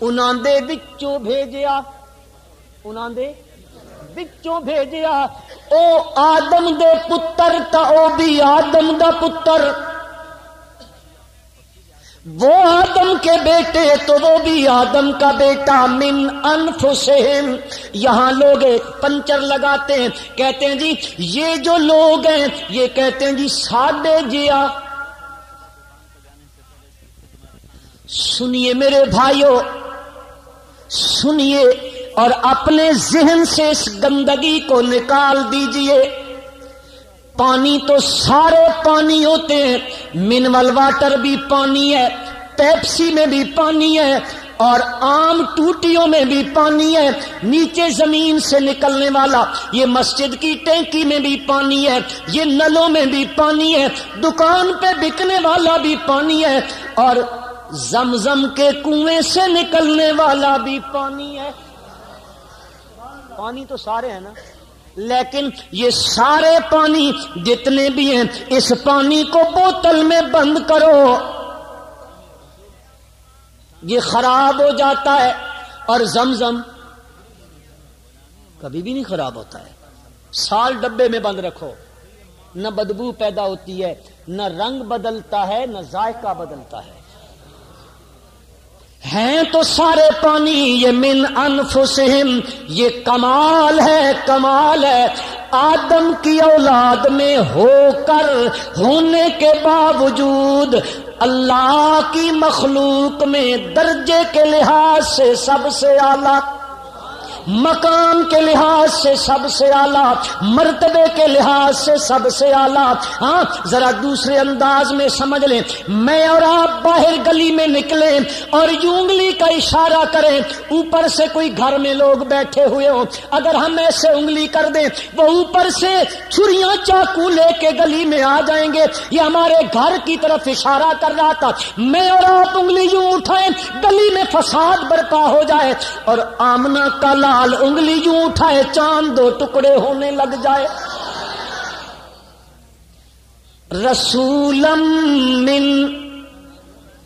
انہاں دے وچوں بھیجیا، انہاں دے وچوں بھیجیا۔ او آدم دے پتر تا او بھی آدم دا پتر، وہ آدم کے بیٹے تو وہ بھی آدم کا بیٹا، من انفسہم۔ یہاں لوگ پنچر لگاتے ہیں، کہتے ہیں جی یہ جو لوگ ہیں یہ کہتے ہیں جی ساڈے جیا۔ سنیے میرے بھائیو، سنیے اور اپنے ذہن سے اس گندگی کو نکال دیجئے۔ پانی تو سارے پانی ہوتے ہیں، منرل واٹر بھی پانی ہے، پیپسی میں بھی پانی ہے اور عام ٹوٹیوں میں بھی پانی ہے، نیچے زمین سے نکلنے والا یہ مسجد کی ٹینکی میں بھی پانی ہے، یہ نلوں میں بھی پانی ہے، دکان پہ بکنے والا بھی پانی ہے اور زمزم کے کنویں سے نکلنے والا بھی پانی ہے۔ پانی تو سارے ہیں نا، لیکن یہ سارے پانی جتنے بھی ہیں اس پانی کو بوتل میں بند کرو، یہ خراب ہو جاتا ہے، اور زمزم کبھی بھی نہیں خراب ہوتا ہے۔ سال ڈبے میں بند رکھو، نہ بدبو پیدا ہوتی ہے، نہ رنگ بدلتا ہے، نہ ذائقہ بدلتا ہے۔ ہیں تو سارے پانی، یہ من انفسہم، یہ کمال ہے، کمال ہے۔ آدم کی اولاد میں ہو کر ہونے کے باوجود اللہ کی مخلوق میں درجے کے لحاظ سے سب سے اعلیٰ، مقام کے لحاظ سے سب سے اعلیٰ، مرتبے کے لحاظ سے سب سے اعلیٰ۔ ہاں ذرا دوسرے انداز میں سمجھ لیں، میں اور آپ باہر گلی میں نکلیں اور یوں انگلی کا اشارہ کریں، اوپر سے کوئی گھر میں لوگ بیٹھے ہوئے ہوں، اگر ہم ایسے انگلی کر دیں وہ اوپر سے چھریاں چاقو لے کے گلی میں آ جائیں گے۔ یہ ہمارے گھر کی طرف اشارہ کر رہا تھا، میں اور آپ انگلی یوں اٹھائیں گلی میں فساد برپا ہو جائے، اور آمنہ کا لال انگلی یوں اٹھائے چاند دو ٹکڑے ہونے لگ جائے۔ رسولا من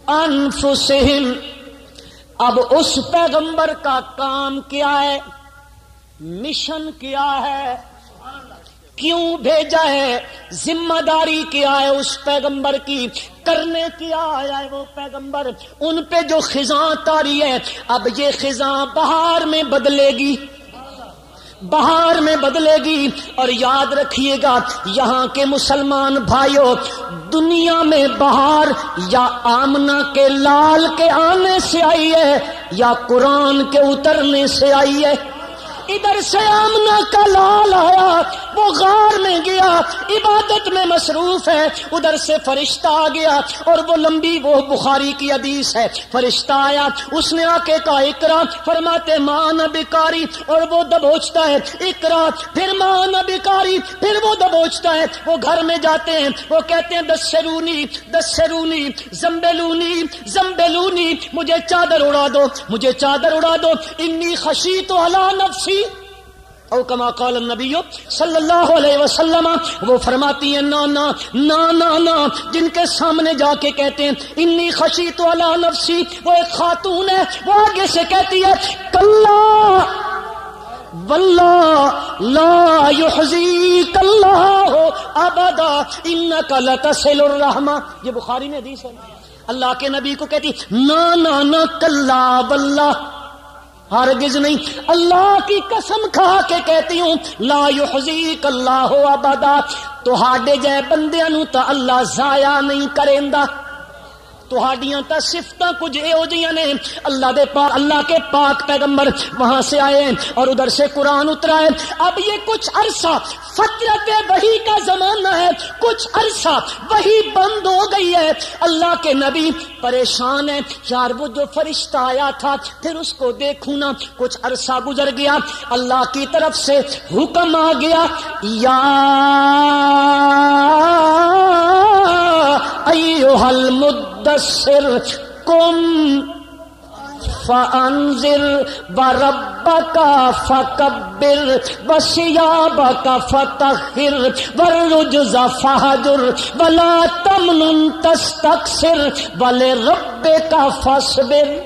انفسہم، اب اس پیغمبر کا کام کیا ہے، مشن کیا ہے، کیوں بھیجا ہے، ذمہ داری کیا ہے اس پیغمبر کی، کرنے کیا آیا ہے وہ پیغمبر، ان پہ جو خزاں تاری ہے اب یہ خزاں بہار میں بدلے گی، بہار میں بدلے گی۔ اور یاد رکھیے گا یہاں کے مسلمان بھائیوں، دنیا میں بہار یا آمنہ کے لال کے آنے سے آئی ہے یا قرآن کے اترنے سے آئی ہے۔ ادھر سے آمنہ کا لال آیا، وہ غار میں گیا، عبادت میں مصروف ہے، ادھر سے فرشتہ آ گیا، اور وہ لمبی وہ بخاری کی حدیث ہے، فرشتہ آیا، اس نے آ کے کہا اقرا، فرماتے ماں نہ بیکاری، اور وہ دبوچتا ہے اقرا، پھر ماں نہ بیکاری، پھر وہ دبوچتا ہے۔ وہ گھر میں جاتے ہیں، وہ کہتے ہیں دسرونی دسرونی زمبلونی زمبلونی، مجھے چادر اڑا دو، مجھے چادر اڑا دو، انی خشیت علی نفسی او کما قال النبی صلی اللہ علیہ وسلم۔ وہ فرماتی ہیں نا نا نا نا نا، جن کے سامنے جا کے کہتے ہیں انی خشیت علی نفسی، وہ ایک خاتون ہے، وہ آگے سے کہتی ہے کلا واللہ لا یحزیک اللہ ابدا انک لتصل الرحمہ۔ یہ بخاری میں حدیث ہے، اللہ کے نبی کو کہتی نا نا نا کلا واللہ، ہرگز نہیں، اللہ کی قسم کھا کے کہتی ہوں لا یحزیک اللہ ابدا، تہاڈے جے بندیاں نوں تا اللہ ضائع نہیں کریندا، تہاڈیاں تا صفتاں کچھ ایہو جیاں نے۔ اللہ کے پاک پیغمبر وہاں سے آئے اور ادھر سے قرآن اترا ہے۔ اب یہ کچھ عرصہ فترت وحی کا زمانہ ہے، کچھ عرصہ وحی بند ہو گئی ہے، اللہ کے نبی پریشان ہے، یار وہ جو فرشتہ آیا تھا پھر اس کو دیکھوں نا۔ کچھ عرصہ گزر گیا، اللہ کی طرف سے حکم آ گیا یا ایھا المدثر قم فانذر وربک فکبر وثیابک فطہر والرجز فہجر ولا تمنن تستکثر ولربک فاصبر۔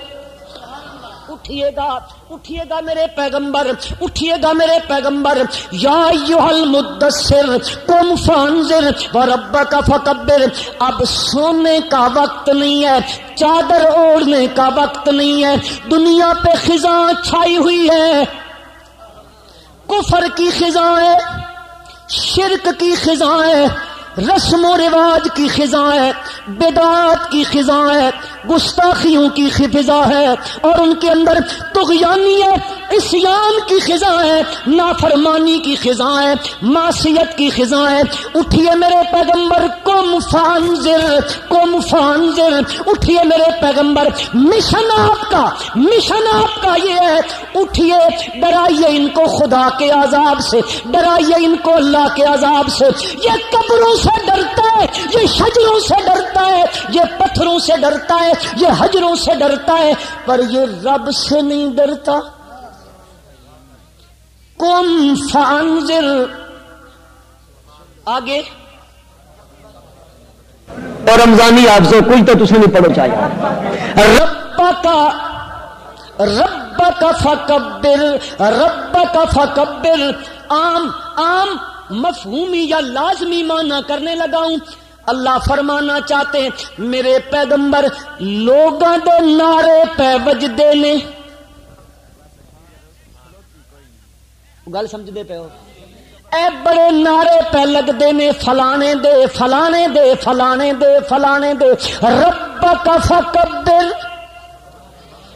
اٹھیے گا اٹھیے گا میرے پیغمبر، اٹھیے گا میرے پیغمبر، یا ایھا المدثر قم فانذر وربک فکبر۔ اب سونے کا وقت نہیں ہے، چادر اوڑھنے کا وقت نہیں ہے، دنیا پہ خزاں چھائی ہوئی ہے، کفر کی خزاں ہے، شرک کی خزاں ہے، رسم و رواج کی خزاں ہے، بدعات کی خزاں ہے، گستاخیوں کی خزاں ہے، اور ان کے اندر طغیانیت عصیان کی خزاں ہے، نافرمانی کی خزاں ہے، معصیت کی خزاں ہے۔ اٹھیے میرے پیغمبر قم فانذر، قم فانذر، اٹھیے میرے پیغمبر، مشن آپ کا یہ ہے، اٹھیے، ڈرائیے ان کو خدا کے عذاب سے، ڈرائیے ان کو اللہ کے عذاب سے۔ یہ قبروں سے ڈرتا ہے، یہ شجروں سے ڈرتا ہے، یہ پتھروں سے ڈرتا ہے، یہ حجروں سے ڈرتا ہے، پر یہ رب سے نہیں ڈرتا۔ قم فانذر، آگے اور رمضانی آپ سے کچھ تو تسی نہیں پڑھو چاہیے ربک فکبر، ربک فکبر، عام مفہومی یا لازمی معنی کرنے لگا ہوں۔ اللہ فرمانا چاہتے ہیں میرے پیغمبر لوگاں دے نعرے پہ وجدے نے، گل سمجھدے پہ ہو، اے بڑے نعرے پہ لگدے نے، فلانے دے فلانے دے فلانے دے فلانے دے، ربک فکبر۔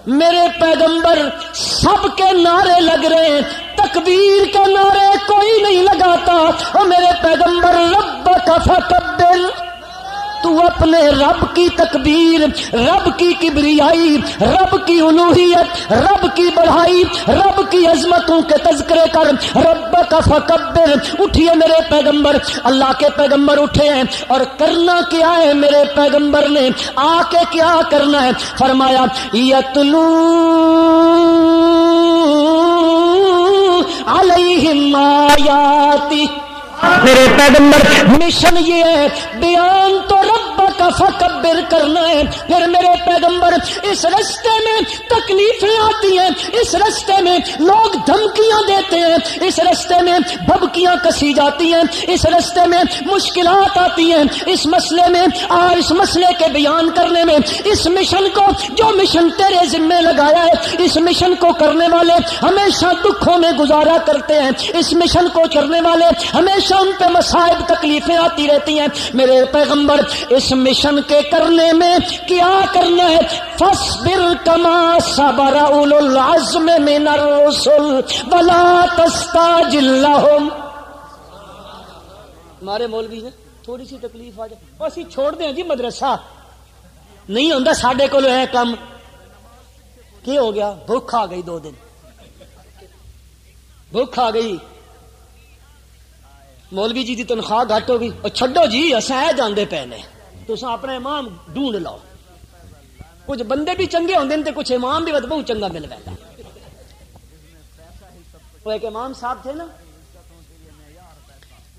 میرے پیغمبر سب کے نعرے لگ رہے ہیں، تکبیر کے نعرے کوئی نہیں لگاتا، اور میرے پیغمبر ربک فکبر، تو اپنے رب کی تکبیر، رب کی کبریائی، رب کی الوہیت، رب کی بڑائی، رب کی عظمتوں کے تذکرے کر، ربک فکبر۔ اٹھیے میرے پیغمبر، اللہ کے پیغمبر اٹھے ہیں، اور کرنا کیا ہے میرے پیغمبر نے، آ کے کیا کرنا ہے، فرمایا یتلو علیہم آیاتی، میرے پیغمبر مشن یہ ہے بیان تو رب کا فکبر کرنا ہے. پھر میرے پیغمبر اس رستے میں تکلیفیں آتی ہیں, اس رستے میں لوگ دھمکیاں دیتے ہیں, اس رستے میں بھبکیاں کسی جاتی ہیں, اس رستے میں مشکلات آتی ہیں. اس مسئلے میں اور اس مسئلے کے بیان کرنے میں اس مشن کو جو مشن تیرے ذمہ لگایا ہے اس مشن کو کرنے والے ہمیشہ دکھوں میں گزارا کرتے ہیں. اس مشن کو کرنے والے ہمیشہ ان پہ مصائب تکلیفیں آتی رہتی ہیں. میرے پیغمبر اس مشن کے کرنے میں کیا کرنا ہے؟ فاصبر کما صبر اولو العزم من الرسل ولا تستعجل لهم. ہمارے مولوی نے تھوڑی سی تکلیف آ جائے اسی چھوڑ دیں جی مدرسہ نہیں ہوندا ساڈے کول ہے کم. کی ہو گیا؟ بھوک آ گئی 2 دن, بھوک آ گئی, مولوی جی دی تنخواہ گھٹ ہو گئی. اور چھڈو جی اساں جاندے پے نے, تساں اپنا امام ڈھونڈ لو. کچھ بندے بھی چنگے ہوندے نے تے کچھ امام بھی بہت چنگا مل ویلا. وہ ایک امام صاحب تھے نا,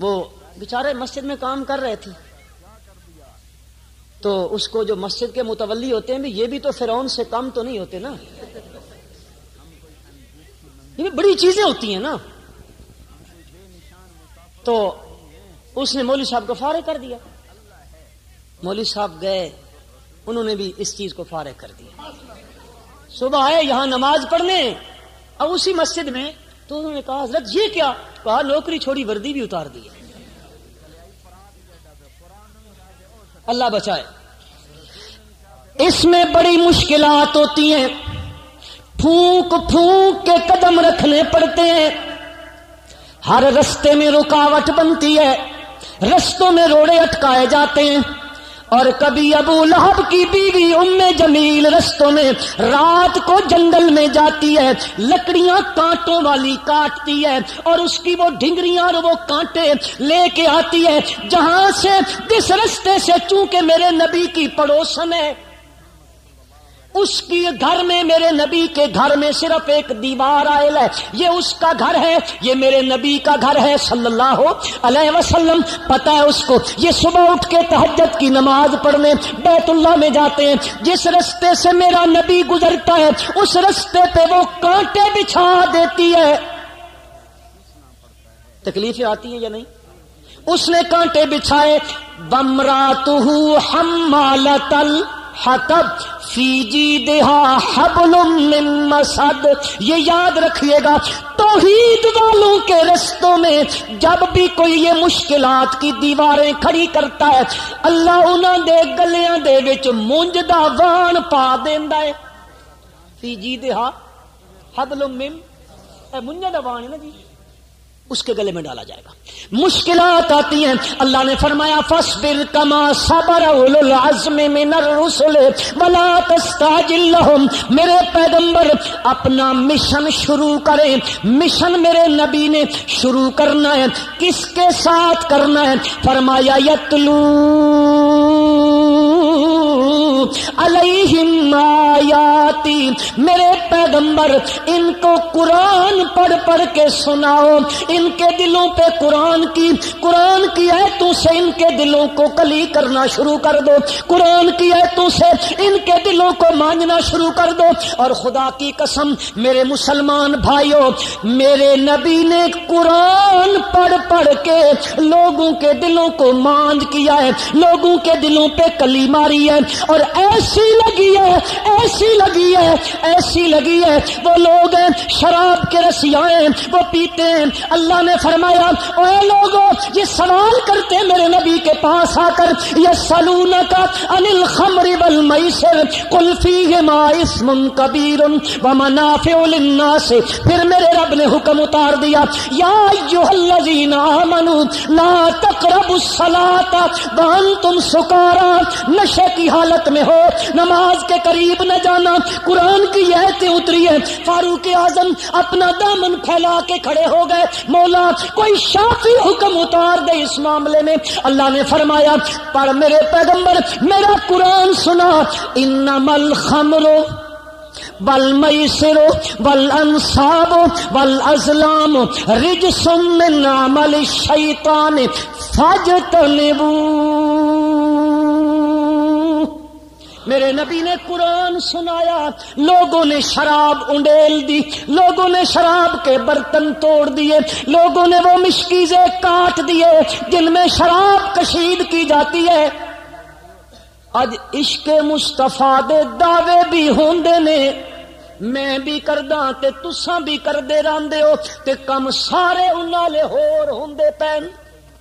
وہ بیچارے مسجد میں کام کر رہے تھے, تو اس کو جو مسجد کے متولی ہوتے ہیں بھی یہ بھی تو فرعون سے کم تو نہیں ہوتے نا, یہ بھی بڑی چیزیں ہوتی ہیں نا. تو اس نے مولوی صاحب کو فارغ کر دیا. مولوی صاحب گئے, انہوں نے بھی اس چیز کو فارغ کر دیا. صبح آئے یہاں نماز پڑھنے, اب اسی مسجد میں, تو انہوں نے کہا حضرت یہ کیا؟ کہا نوکری چھوڑی وردی بھی اتار دی. اللہ بچائے. اس میں بڑی مشکلات ہوتی ہیں, پھونک پھونک کے قدم رکھنے پڑتے ہیں. ہر رستے میں رکاوٹ بنتی ہے, رستوں میں روڑے اٹکائے جاتے ہیں. اور کبھی ابو لہب کی بیوی ام جمیل رستوں میں رات کو جنگل میں جاتی ہے, لکڑیاں کانٹوں والی کاٹتی ہے اور اس کی وہ ڈھنگریاں اور وہ کانٹے لے کے آتی ہے. جہاں سے جس رستے سے چونکہ میرے نبی کی پڑوسن ہے, اس کی گھر میں میرے نبی کے گھر میں صرف ایک دیوار آئل ہے, یہ اس کا گھر ہے, یہ میرے نبی کا گھر ہے صلی اللہ علیہ وسلم. پتہ ہے اس کو, یہ صبح اٹھ کے تہجد کی نماز پڑھنے بیت اللہ میں جاتے ہیں. جس رستے سے میرا نبی گزرتا ہے اس رستے پہ وہ کانٹے بچھا دیتی ہے. تکلیفیں آتی ہیں یا نہیں؟ اس نے کانٹے بچھائے. وامرأتہ حمالۃ الحطب فی جیدہا حبل من مسد. یہ یاد رکھیے گا, توحید والوں کے رستوں میں جب بھی کوئی یہ مشکلات کی دیواریں کھڑی کرتا ہے, اللہ انہاں دے گلیاں دے وچ مونج دا وان پا دیندا ہے. فی جیدہا حبل من, اے مونج دا وان ہے نا جی, اس کے گلے میں ڈالا جائے گا. مشکلات آتی ہیں, اللہ نے فرمایا فاصبر کما صبر اولو العزم من الرسل ولا تستعجل لهم. میرے پیغمبر اپنا مشن شروع کریں. مشن میرے نبی نے شروع کرنا ہے, کس کے ساتھ کرنا ہے؟ فرمایا یتلو علیہم آیاتی. میرے پیغمبر ان کو قرآن پڑھ پڑھ کے سناؤ, ان کے دلوں پہ قرآن کی آیتوں سے ان کے دلوں کو کلی کرنا شروع کر دو, قرآن کی آیتوں سے ان کے دلوں کو ماننا شروع کر دو. اور خدا کی قسم میرے مسلمان بھائیوں, میرے نبی نے قرآن پڑھ پڑھ کے لوگوں کے دلوں کو مانج کیا ہے, لوگوں کے دلوں پہ کلی ماری ہے. اور ایسی لگی ہے وہ لوگ ہیں شراب کے رسیاں ہیں, وہ پیتے ہیں. اللہ نے فرمایا اے لوگوں, یہ سوال کرتے ہیں میرے نبی کے پاس آ کر, یسألونک عن الخمر والمیسر قل فیہما اسم کبیر ومنافع للناس. پھر میرے رب نے حکم اتار دیا, یا ایھا الذین آمنوا لا تقربوا الصلاۃ وانتم سکارا. نشے کی حالت میں ہو, نماز کے قریب نہ جانا. قرآن کی آیتیں اتری ہے. فاروق اعظم اپنا دامن پھیلا کے کھڑے ہو گئے, مولا کوئی شافی حکم اتار دے اس معاملے میں. اللہ نے فرمایا پر میرے پیغمبر میرا قرآن سنا, انما الخمر والمیسر والانصاب والازلام رجس من عمل الشیطان فاجتنبوہ۔ میرے نبی نے قرآن سنایا، لوگوں نے شراب انڈیل دی، لوگوں نے شراب کے برتن توڑ دیے، لوگوں نے وہ مشکیزیں کاٹ دیے جن میں شراب کشید کی جاتی ہے۔ اج عشق مصطفیٰ دے دعوے بھی ہوندے نے، میں بھی کرداں تے تساں بھی کردے رہندے ہو تے کم سارے انہاں لے ہور ہوندے پین،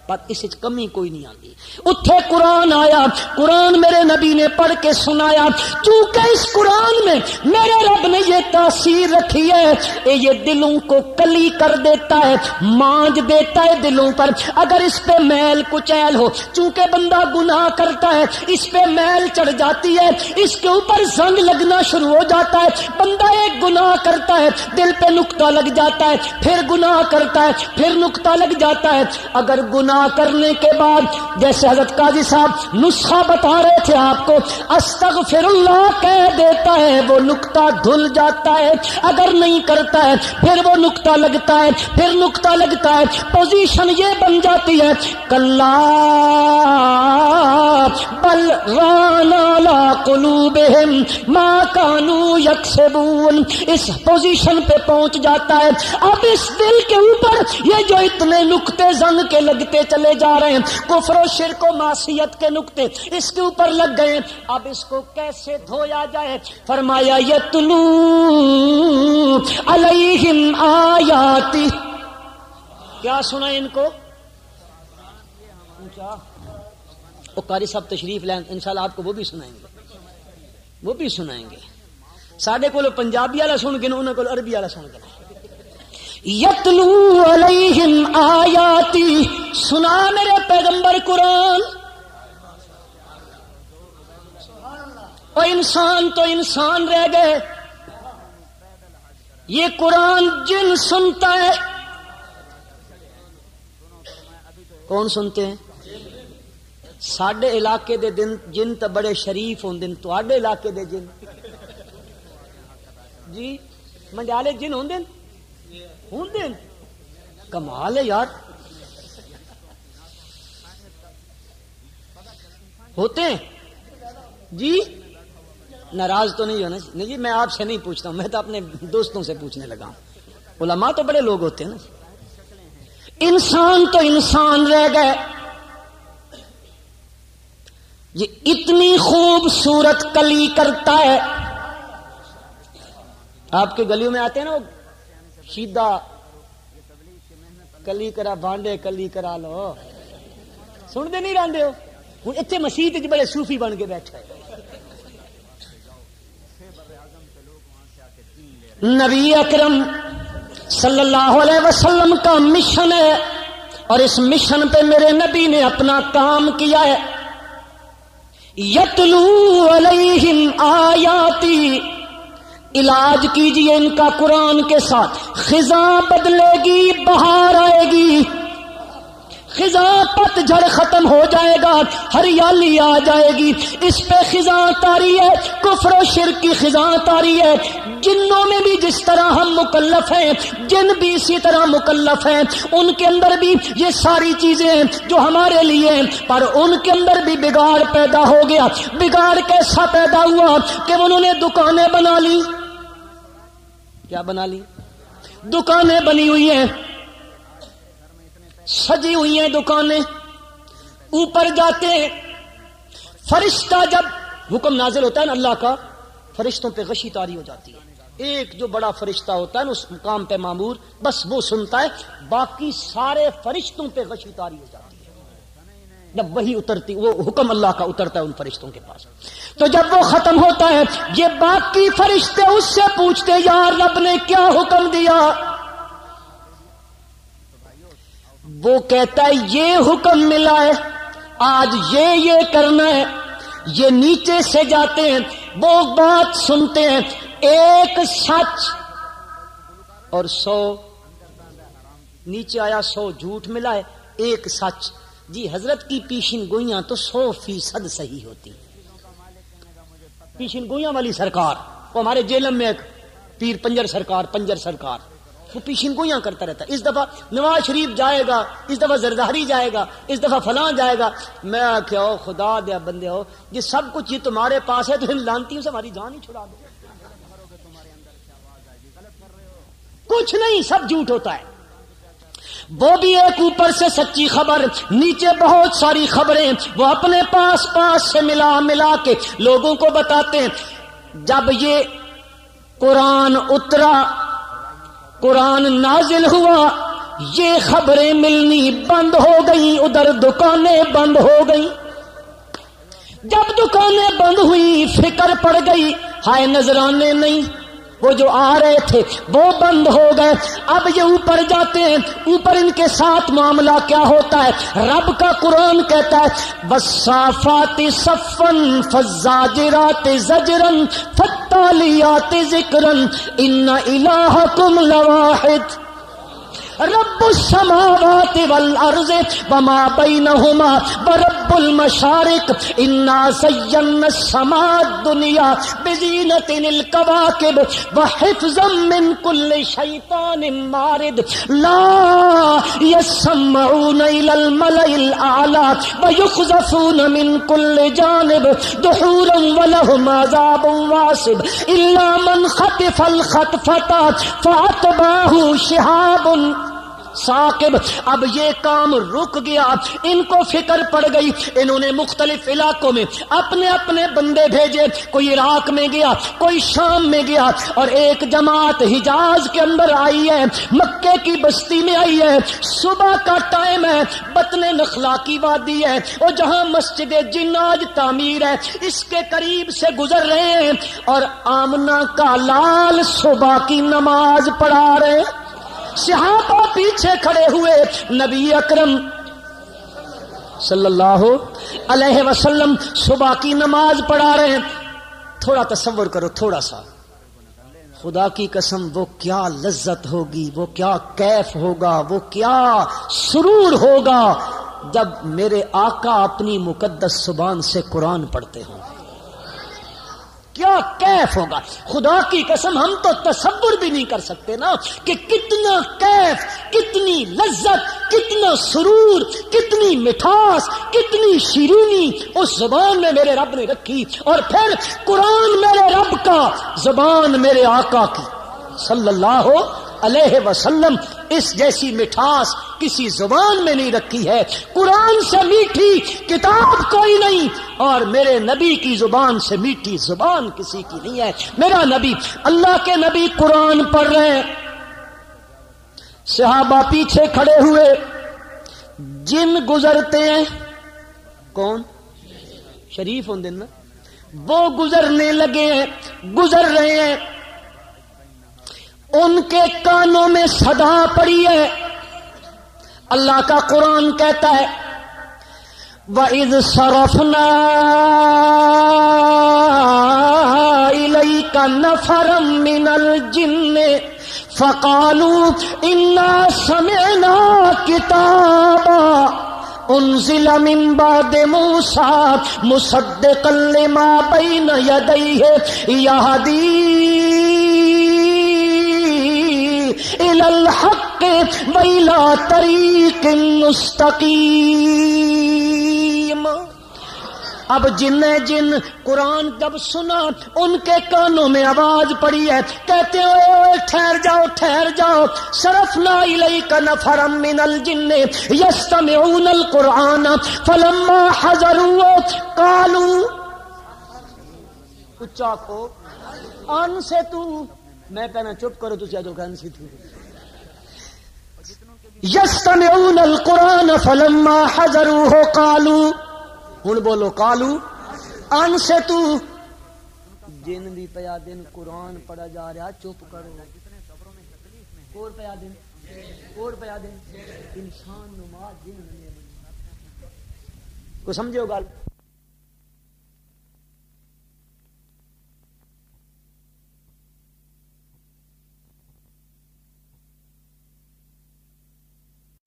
پر اس وچ کمی کوئی نہیں آندی۔ اتھے قرآن آیا، قرآن میرے نبی نے پڑھ کے سنایا، چونکہ اس قرآن میں میرے رب نے یہ تاثیر رکھی ہے، یہ دلوں کو کلی کر دیتا ہے، مانج دیتا ہے دلوں پر۔ اگر اس پہ میل کچیل ہو، چونکہ بندہ گناہ کرتا ہے، اس پہ میل چڑھ جاتی ہے، اس کے اوپر زنگ لگنا شروع ہو جاتا ہے، بندہ ایک گناہ کرتا ہے، دل پہ نقطہ لگ جاتا ہے، پھر گناہ کرتا ہے، پھر نقطہ لگ جاتا ہے۔ اگر گناہ کرنے کے بعد جیسے حضرت قاضی صاحب نسخہ بتا رہے تھے آپ کو، استغفر اللہ کہہ دیتا ہے، وہ نقطہ دھل جاتا ہے۔ اگر نہیں کرتا ہے پھر وہ نقطہ لگتا ہے، پھر نقطہ لگتا ہے، پوزیشن یہ بن جاتی ہے کلا بل ران علی قلوبہم ما کانوا یکسبون، اس پوزیشن پہ پہنچ جاتا ہے۔ اب اس دل کے اوپر یہ جو اتنے نقطے زنگ کے لگتے چلے جا رہے ہیں، کفر و شرک و معصیت کے نقطے اس کے اوپر لگ گئے، اب اس کو کیسے دھویا جائے؟ فرمایا یتلو علیہم آیاتی، کیا سنا ان کو؟ وہ قاری صاحب تشریف لائیں، انشاءاللہ آپ کو وہ بھی سنائیں گے، وہ بھی سنائیں گے۔ ساڈے کو پنجابی والا سن کے انہوں کو عربی والا سن کے یتلو علیہم آیاتی، سنا میرے پیغمبر قرآن۔ اور انسان تو انسان رہ گئے، یہ قرآن جن سنتا ہے، کون سنتے ہیں؟ ساڈے علاقے دے جن تو بڑے شریف ہوندے نے، تواڈے علاقے دے جن جی منڈیالے جن ہوندے نے، ہوندے نے، کمال ہے یار، ہوتے ہیں جی۔ ناراض تو نہیں ہونا نہیں جی، میں آپ سے نہیں پوچھتا ہوں، میں تو اپنے دوستوں سے پوچھنے لگا ہوں۔ علماء تو بڑے لوگ ہوتے ہیں نا۔ انسان تو انسان رہ گئے، یہ اتنی خوبصورت کلی کرتا ہے۔ آپ کے گلیوں میں آتے ہیں نا وہ شیدہ کلی کرا بانڈے کلی کرا لو، سنتے نہیں رہتے ہو؟ ہوں اتنے مسیت بڑے صوفی بن کے بیٹھے۔ نبی اکرم صلی اللہ علیہ وسلم کا مشن ہے، اور اس مشن پہ میرے نبی نے اپنا کام کیا ہے۔ یتلو علیہم آیاتی، علاج کیجئے ان کا قرآن کے ساتھ، خزاں بدلے گی، بہار آئے گی، خزاں پت جھڑ ختم ہو جائے گا، ہریالی آ جائے گی۔ اس پہ خزاں تاری ہے، کفر و شرک کی خزاں تاری ہے۔ جنوں میں بھی جس طرح ہم مکلف ہیں، جن بھی اسی طرح مکلف ہیں، ان کے اندر بھی یہ ساری چیزیں ہیں جو ہمارے لیے ہیں، پر ان کے اندر بھی بگاڑ پیدا ہو گیا۔ بگاڑ کیسا پیدا ہوا کہ انہوں نے دکانیں بنا لی۔ کیا بنا لی؟ دکانیں بنی ہوئی ہیں، سجی ہوئی ہیں دکانیں، اوپر جاتے ہیں، فرشتہ جب حکم نازل ہوتا ہے نا اللہ کا، فرشتوں پہ غشی طاری ہو جاتی ہے۔ ایک جو بڑا فرشتہ ہوتا ہے نا اس مقام پہ مامور، بس وہ سنتا ہے، باقی سارے فرشتوں پہ غشی طاری ہو جاتی ہے جب وہی اترتی، وہ حکم اللہ کا اترتا ہے ان فرشتوں کے پاس۔ تو جب وہ ختم ہوتا ہے، یہ باقی فرشتے اس سے پوچھتے یار رب نے کیا حکم دیا؟ وہ کہتا ہے یہ حکم ملا ہے، آج یہ کرنا ہے۔ یہ نیچے سے جاتے ہیں، وہ بات سنتے ہیں، ایک سچ اور 100 نیچے آیا، 100 جھوٹ ملا ہے، ایک سچ۔ جی حضرت کی پیشن گوئیاں تو 100% صحیح ہوتی۔ پیشن گوئیاں والی سرکار وہ ہمارے جیلم میں ایک پیر پنجر سرکار وہ پیشین گویاں کرتا رہتا ہے. اس دفعہ نواز شریف جائے گا, اس دفعہ زرداری جائے گا, اس دفعہ فلاں جائے گا. میں کیا ہو خدا دیا بندے ہو, یہ سب کچھ یہ تمہارے پاس ہے تو ان لانتیوں سے ہماری جان ہی چھڑا دو. کچھ نہیں, سب جھوٹ ہوتا ہے. وہ بھی ایک اوپر سے سچی خبر, نیچے بہت ساری خبریں وہ اپنے پاس سے ملا کے لوگوں کو بتاتے ہیں. جب یہ قرآن اترا, قرآن نازل ہوا, یہ خبریں ملنی بند ہو گئی, ادھر دکانیں بند ہو گئی. جب دکانیں بند ہوئی فکر پڑ گئی, ہائے نذرانے نہیں, وہ جو آ رہے تھے وہ بند ہو گئے. اب یہ اوپر جاتے ہیں, اوپر ان کے ساتھ معاملہ کیا ہوتا ہے؟ رب کا قرآن کہتا ہے والصافات صفا فالزاجرات زجرا فالتالیات ذکرا ان الہکم لواحد رب السماوات والارض وما بینہما ورب المشارق انا زینا السماء الدنیا بزینۃ الکواکب وحفظا من کل شیطان مارد لا یسمعون الی الملأ الاعلی ویقذفون من کل جانب دحورا ولہم عذاب واصب الا من خطف الخطفۃ فاتبعہ شہاب ثاقب. اب یہ کام رک گیا, ان کو فکر پڑ گئی. انہوں نے مختلف علاقوں میں اپنے اپنے بندے بھیجے, کوئی عراق میں گیا, کوئی شام میں گیا, اور ایک جماعت حجاز کے اندر آئی ہے, مکے کی بستی میں آئی ہے. صبح کا ٹائم ہے, بطن نخلا کی وادی ہے, اور جہاں مسجد جن آج تعمیر ہے اس کے قریب سے گزر رہے ہیں, اور آمنہ کا لال صبح کی نماز پڑھا رہے ہیں. صحابہ پیچھے کھڑے ہوئے, نبی اکرم صلی اللہ علیہ وسلم صبح کی نماز پڑھا رہے ہیں. تھوڑا تصور کرو, تھوڑا سا, خدا کی قسم وہ کیا لذت ہوگی, وہ کیا کیف ہوگا, وہ کیا سرور ہوگا جب میرے آقا اپنی مقدس زبان سے قرآن پڑھتے ہوں. کیا کیف ہوگا, خدا کی قسم ہم تو تصور بھی نہیں کر سکتے نا کہ کتنا کیف, کتنی لذت, کتنا سرور, کتنی مٹھاس, کتنی شیرینی اس زبان میں میرے رب نے رکھی. اور پھر قرآن میرے رب کا, زبان میرے آقا کی صلی اللہ علیہ وسلم, اس جیسی مٹھاس کسی زبان میں نہیں رکھی ہے. قرآن سے میٹھی کتاب کوئی نہیں, اور میرے نبی کی زبان سے میٹھی زبان کسی کی نہیں ہے. میرا نبی, اللہ کے نبی قرآن پڑھ رہے ہیں, صحابہ پیچھے کھڑے ہوئے, جن گزرتے ہیں, کون شریف ہوں دن, وہ گزرنے لگے ہیں, گزر رہے ہیں, ان کے کانوں میں صدا پڑی ہے. اللہ کا قرآن کہتا ہے وَإِذْ صَرَفْنَا إِلَيْكَ نَفَرًا مِنَ الْجِنِّ فَقَالُوا إِنَّا سَمِعْنَا كِتَابًا أُنزِلَ مِن بَعْدِ مُوسَىٰ مُصَدِّقًا لِمَا بَيْنَ يَدَيْهِ يَهْدِي إِلَى الْحَقِّ وَإِلَى طَرِيقٍ مُسْتَقِيمٍ. اب جن قرآن جب سنا, ان کے کانوں میں آواز پڑی ہے, کہتے ہیں ٹھہر جاؤ. صرفنا الیک نفرا من الجن یستمعون القرآن فلما حضروا قالوا, اچا کو ان سے تو, میں کہنا چپ کرو, تو جو کہنا سی تھی. یستمعون القرآن فلما حضروه قالوا, ہن بولو قالوا ان سے تو, جن بھی پیا دن قرآن پڑھا جا رہا, چپ کرو. اور پیا دن انسان نماز جن کو سمجھو گل.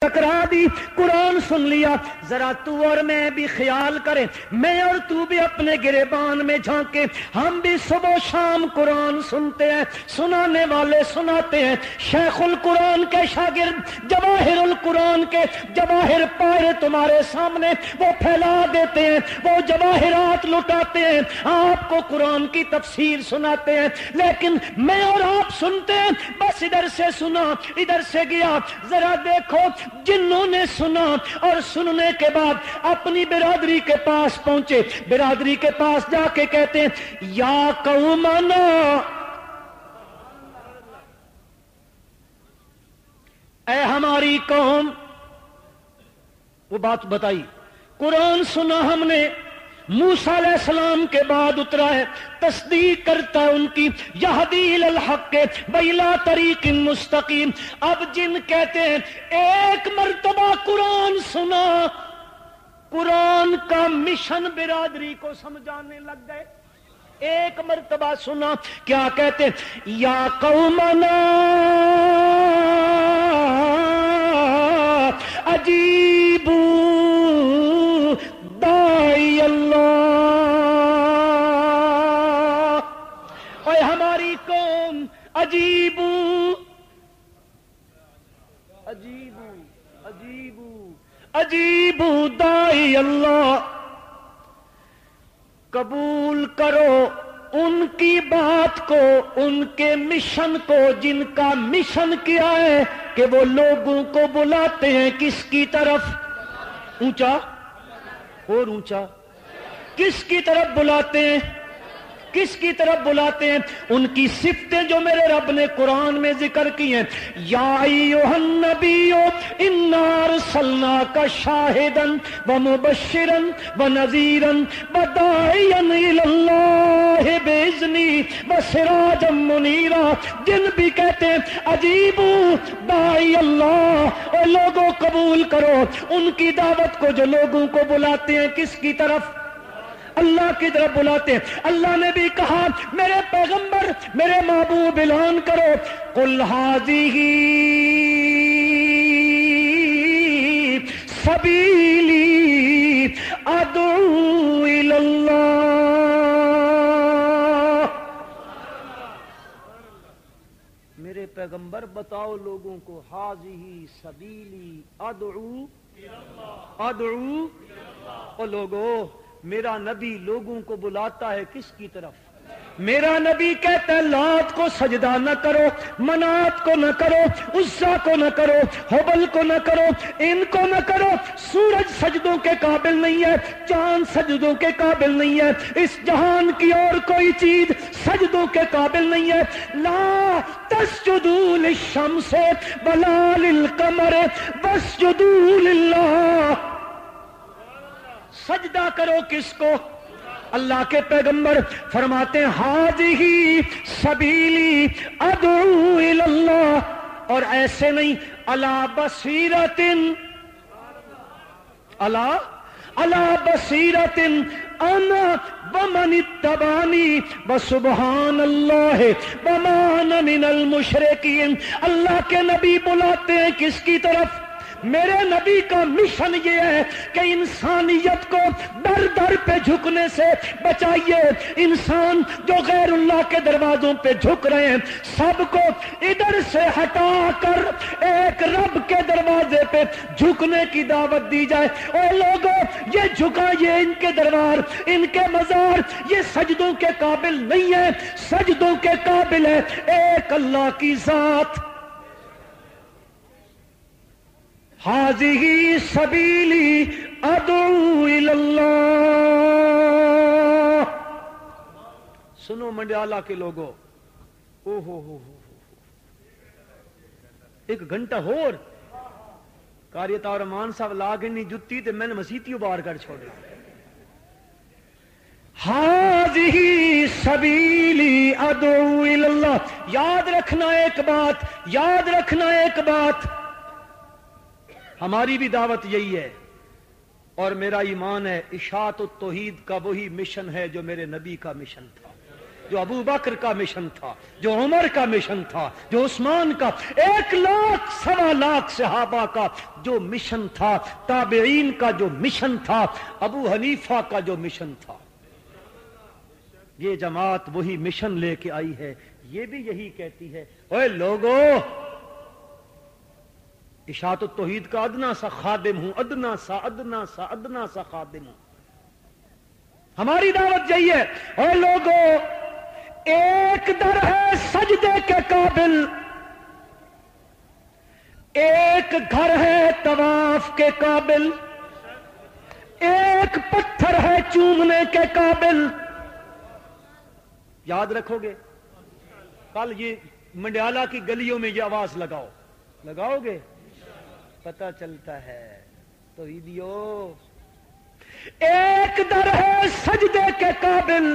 ٹکرا دی، قرآن سن لیا، ذرا تو اور میں بھی خیال کریں، میں اور تو بھی اپنے گریبان میں جھانکے، ہم بھی صبح و شام قرآن سنتے ہیں، سنانے والے سناتے ہیں، شیخ القرآن کے شاگرد جواہر القرآن کے جواہر پائے تمہارے سامنے وہ پھیلا دیتے ہیں، وہ جواہرات لٹاتے ہیں، آپ کو قرآن کی تفسیر سناتے ہیں، لیکن میں اور آپ سنتے ہیں بس ادھر سے سنا ادھر سے گیا۔ ذرا دیکھو جنہوں نے سنا اور سننے کے بعد اپنی برادری کے پاس پہنچے، برادری کے پاس جا کے کہتے ہیں یا قومنا، اے ہماری قوم، وہ بات بتائی، قرآن سنا ہم نے، موسیٰ علیہ السلام کے بعد اترا ہے، تصدیق کرتا ہے ان کی، یہدی الی الحق وإلی طریق مستقیم۔ اب جن کہتے ہیں ایک مرتبہ قرآن سنا، قرآن کا مشن برادری کو سمجھانے لگ گئے، ایک مرتبہ سنا کیا کہتے ہیں یا قومنا عجیبو داعی اللہ، اے ہماری قوم عجیبو عجیبو عجیبو عجیبو داعی اللہ، قبول کرو ان کی بات کو، ان کے مشن کو، جن کا مشن کیا ہے کہ وہ لوگوں کو بلاتے ہیں کس کی طرف؟ اونچا اور اونچا، کس کی طرف بلاتے ہیں؟ کس کی طرف بلاتے ہیں؟ ان کی صفتیں جو میرے رب نے قرآن میں ذکر کی ہیں، یا ایھا النبی انا ارسلناک شاہدا ومبشرا ونذیرا وداعیا الی اللہ باذنہ وسراجا منیرا، جن بھی کہتے ہیں عجیبو داعی اللہ، اور لوگوں قبول کرو ان کی دعوت کو جو لوگوں کو بلاتے ہیں کس کی طرف؟ اللہ کی طرف بلاتے ہیں۔ اللہ نے بھی کہا میرے پیغمبر میرے محبوب اعلان کرو قل ھذہ سبیلی ادعو الی اللہ، میرے پیغمبر بتاؤ لوگوں کو ھذہ سبیلی ادعو ادعو، او لوگو میرا نبی لوگوں کو بلاتا ہے کس کی طرف؟ میرا نبی کہتا ہے لات کو سجدہ نہ کرو، منات کو نہ کرو، عزا کو نہ کرو، حبل کو نہ کرو، ان کو نہ کرو، سورج سجدوں کے قابل نہیں ہے، چاند سجدوں کے قابل نہیں ہے، اس جہان کی اور کوئی چیز سجدوں کے قابل نہیں ہے، لا تسجدوا للشمس ولا للقمر واسجدوا للہ، سجدہ کرو کس کو؟ اللہ کے پیغمبر فرماتے ہیں ھذہ سبیلی ادعو الی اللہ، اور ایسے نہیں، علی بصیرۃ علی بصیرۃ انا ومن اتبعنی وسبحان اللہ وما انا من المشرکین۔ اللہ کے نبی بلاتے ہیں کس کی طرف؟ میرے نبی کا مشن یہ ہے کہ انسانیت کو در در پہ جھکنے سے بچائیے، انسان جو غیر اللہ کے دروازوں پہ جھک رہے ہیں سب کو ادھر سے ہٹا کر ایک رب کے دروازے پہ جھکنے کی دعوت دی جائے۔ اے لوگوں یہ جھکا، یہ ان کے دربار، ان کے مزار یہ سجدوں کے قابل نہیں ہے، سجدوں کے قابل ہے ایک اللہ کی ذات۔ ھذہ سبیلی ادعو الی اللہ۔ سنو منڈیالہ کے لوگوں، او ہو ایک گھنٹہ ہور قاری عطا رحمان صاحب لاگنی جتی تے میں نے مسیتیوں بار کر چھوڑے۔ ھذہ سبیلی ادعو الی اللہ، یاد رکھنا ایک بات، یاد رکھنا ایک بات، ہماری بھی دعوت یہی ہے، اور میرا ایمان ہے اشاعت التوحید کا وہی مشن ہے جو میرے نبی کا مشن تھا۔ جو ابو بکر کا مشن تھا، جو عمر کا مشن تھا، جو عثمان کا، 1 لاکھ 1.25 لاکھ صحابہ کا جو مشن تھا، تابعین کا جو مشن تھا، ابو حنیفہ کا جو مشن تھا، یہ جماعت وہی مشن لے کے آئی ہے۔ یہ بھی یہی کہتی ہے، اوے لوگو، اشاعت التوحید کا ادنا سا خادم ہوں، ادنا سا خادم ہوں۔ ہماری دعوت یہی ہے، اوے لوگو، ایک در ہے سجدے کے قابل، ایک گھر ہے طواف کے قابل، ایک پتھر ہے چومنے کے قابل۔ یاد رکھو گے؟ کل یہ منڈیالہ کی گلیوں میں یہ آواز لگاؤ گے؟ پتہ چلتا ہے تو عیدیو، ایک در ہے سجدے کے قابل،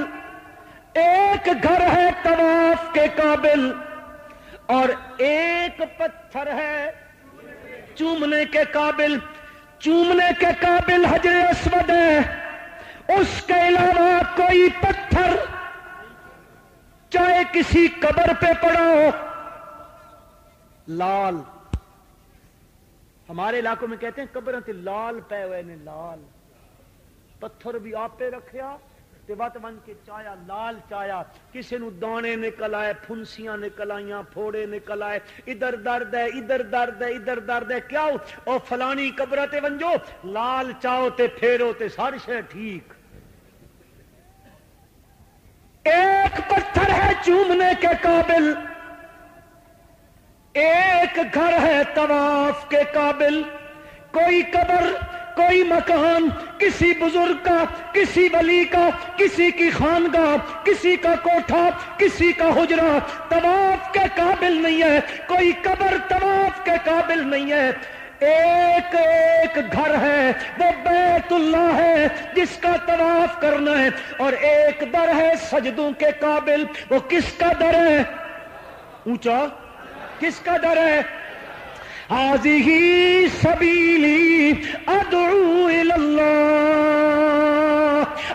ایک گھر ہے طواف کے قابل، اور ایک پتھر ہے چومنے کے قابل۔ چومنے کے قابل حجر اسود ہے، اس کے علاوہ کوئی پتھر چاہے کسی قبر پہ پڑا ہو، لال، ہمارے علاقوں میں کہتے ہیں قبریں تے لال پے ہوئے نے، لال پتھر بھی آپ پہ رکھیا تے وت ون کے چایا لال چایا، کسی نو دانے نکل آئے، پھنسیاں نکل آئیاں، پھوڑے نکل آئے، ادھر درد ہے، ادھر درد ہے، ادھر درد ہے، کیا او فلانی قبر تے ونجو، لال چاؤ تے پھیرو تے ساری شے ٹھیک۔ ایک پتھر ہے چومنے کے قابل، ایک گھر ہے طواف کے قابل۔ کوئی قبر، کوئی مکان، کسی بزرگ کا، کسی ولی کا، کسی کی خانگاہ، کسی کا کوٹھا، کسی کا حجرہ طواف کے قابل نہیں ہے، کوئی قبر طواف کے قابل نہیں ہے۔ ایک ایک گھر ہے، وہ بیت اللہ ہے جس کا طواف کرنا ہے، اور ایک در ہے سجدوں کے قابل۔ وہ کس کا در ہے؟ اونچا، کس کا در ہے؟ هذه سبیلی ادعو الی اللہ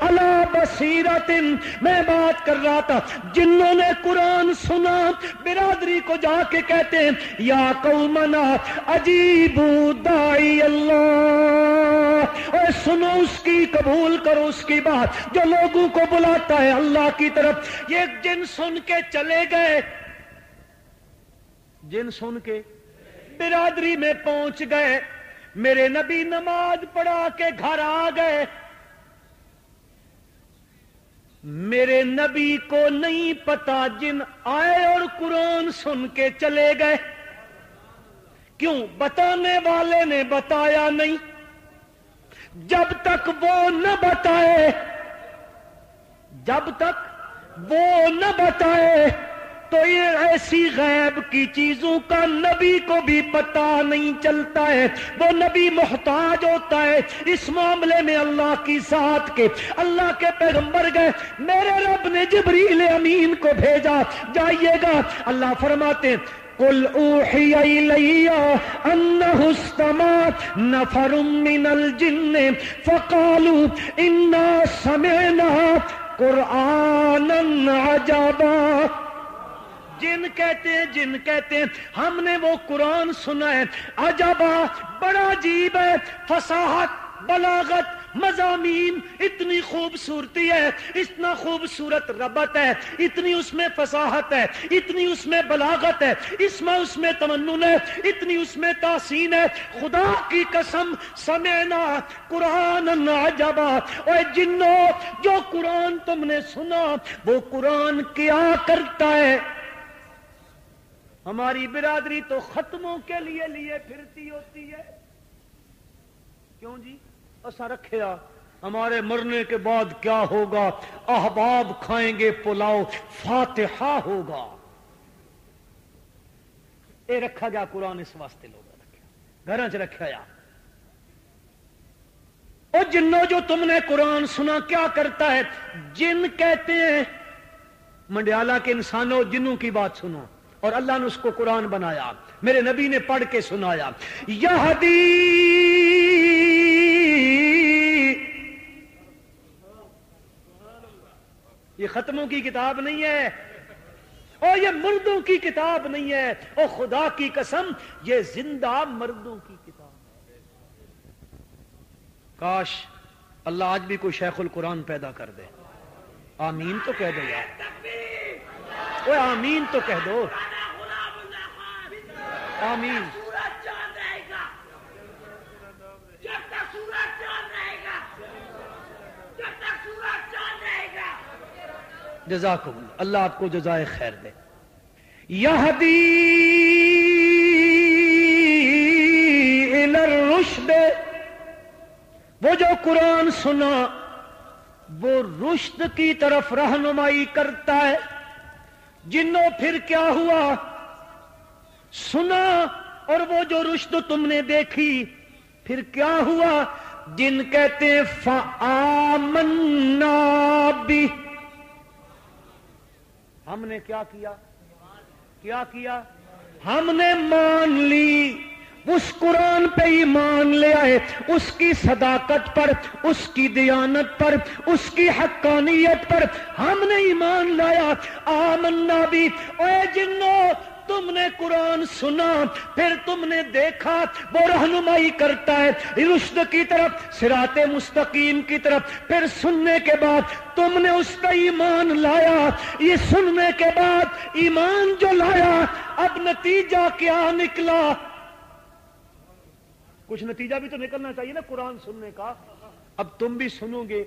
علی بصیرۃ۔ میں بات کر رہا تھا، جنہوں نے قرآن سنا برادری کو جا کے کہتے ہیں، یا قومنا اجیبوا داعی اللہ، اے سنو اس کی، قبول کرو اس کی بات جو لوگوں کو بلاتا ہے اللہ کی طرف۔ یہ جن سن کے چلے گئے، جن سن کے برادری میں پہنچ گئے، میرے نبی نماز پڑھا کے گھر آ گئے۔ میرے نبی کو نہیں پتا جن آئے اور قرآن سن کے چلے گئے، کیوں؟ بتانے والے نے بتایا نہیں۔ جب تک وہ نہ بتائے، جب تک وہ نہ بتائے تو یہ ایسی غیب کی چیزوں کا نبی کو بھی پتہ نہیں چلتا ہے۔ وہ نبی محتاج ہوتا ہے اس معاملے میں اللہ کی ذات کے۔ اللہ کے پیغمبر گئے، میرے رب نے جبریل امین کو بھیجا، جائیے گا۔ اللہ فرماتے ہیں، قل اوحی الی انہ استمع نفر من الجن فقالوا انا سمعنا قرآنا عجبا۔ جن کہتے ہیں ہم نے وہ قرآن سنا ہے، عجبا، بڑا عجیب ہے، فصاحت، بلاغت، مضامین، اتنی خوبصورتی ہے، اتنا خوبصورت ربط ہے، اتنی اس میں فصاحت ہے، اتنی اس میں بلاغت ہے، اس میں تمنن ہے، اتنی اس میں تحسین ہے۔ خدا کی قسم، سمعنا قرآن عجبا۔ اے جنو، جو قرآن تم نے سنا وہ قرآن کیا کرتا ہے؟ ہماری برادری تو ختموں کے لیے پھرتی ہوتی ہے، کیوں جی؟ ایسا رکھیا ہمارے مرنے کے بعد کیا ہوگا؟ احباب کھائیں گے پلاؤ، فاتحہ ہوگا۔ اے رکھا گیا قرآن اس واسطے، لوگ رکھا گھر چ رکھا یا او جنوں، جو تم نے قرآن سنا کیا کرتا ہے؟ جن کہتے ہیں، منڈیالہ کے انسانوں، جنوں کی بات سنو، اور اللہ نے اس کو قرآن بنایا، میرے نبی نے پڑھ کے سنایا۔ یہدی، یہ ختموں کی کتاب نہیں ہے اور یہ مردوں کی کتاب نہیں ہے، اور خدا کی قسم یہ زندہ مردوں کی کتاب ہے۔ کاش اللہ آج بھی کوئی شیخ القرآن پیدا کر دے۔ آمین تو کہہ دو یار، اوے آمین تو کہہ دو، آمین۔ جزاکم اللہ آپ کو جزائے خیر دے۔ یہدی الی الرشد، وہ جو قرآن سنا وہ رشد کی طرف رہنمائی کرتا ہے۔ جنوں پھر کیا ہوا؟ سنا اور وہ جو رشد تم نے دیکھی پھر کیا ہوا؟ جن کہتے ہیں فآمنا بہ، ہم نے کیا کیا؟ کیا کیا؟ ہم نے مان لی، اس قرآن پہ ایمان لے آئے، اس کی صداقت پر، اس کی دیانت پر، اس کی حقانیت پر ہم نے ایمان لایا۔ آمنا بھی، اے جنوں تم نے قرآن سنا پھر تم نے دیکھا وہ رہنمائی کرتا ہے رشد کی طرف، صراط مستقیم کی طرف، پھر سننے کے بعد تم نے اس کا ایمان لایا۔ یہ سننے کے بعد ایمان جو لایا، اب نتیجہ کیا نکلا؟ کچھ نتیجہ بھی تو نکلنا چاہیے نا قرآن سننے کا۔ اب تم بھی سنو گے،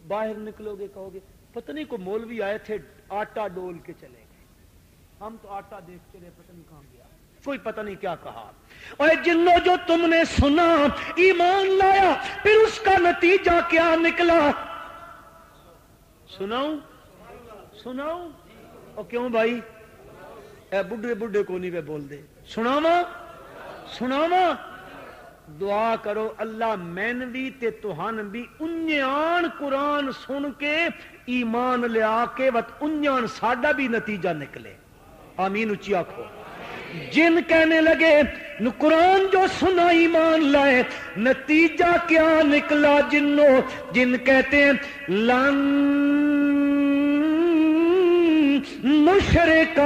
باہر نکلو گے، کہو گے پتہ نہیں کو مولوی آئے تھے آٹا ڈول کے چلے گئے، ہم تو آٹا دیکھ چلے، پتہ نہیں کہاں گیا، کوئی پتہ نہیں کیا کہا۔ اور جنوں جو تم نے سنا ایمان لایا پھر اس کا نتیجہ کیا نکلا؟ سناؤں سناؤں؟ اور کیوں بھائی اے بڈھے بڈھے کو نہیں پہ بول دے، سناواں سناواں؟ دعا کرو اللہ مین بھی تے توہن بھی انجان قرآن سن کے ایمان لیا کے وقت انجان ساڈا بھی نتیجہ نکلے۔ آمین اچھی آنکھو۔ جن کہنے لگے قرآن جو سنا ایمان لائے، نتیجہ کیا نکلا؟ جنوں جن کہتے ہیں لن نشرک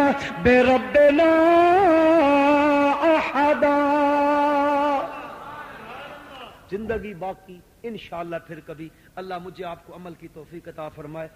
بربنا احدا، زندگی باقی انشاءاللہ پھر کبھی اللہ مجھے آپ کو عمل کی توفیق عطا فرمائے۔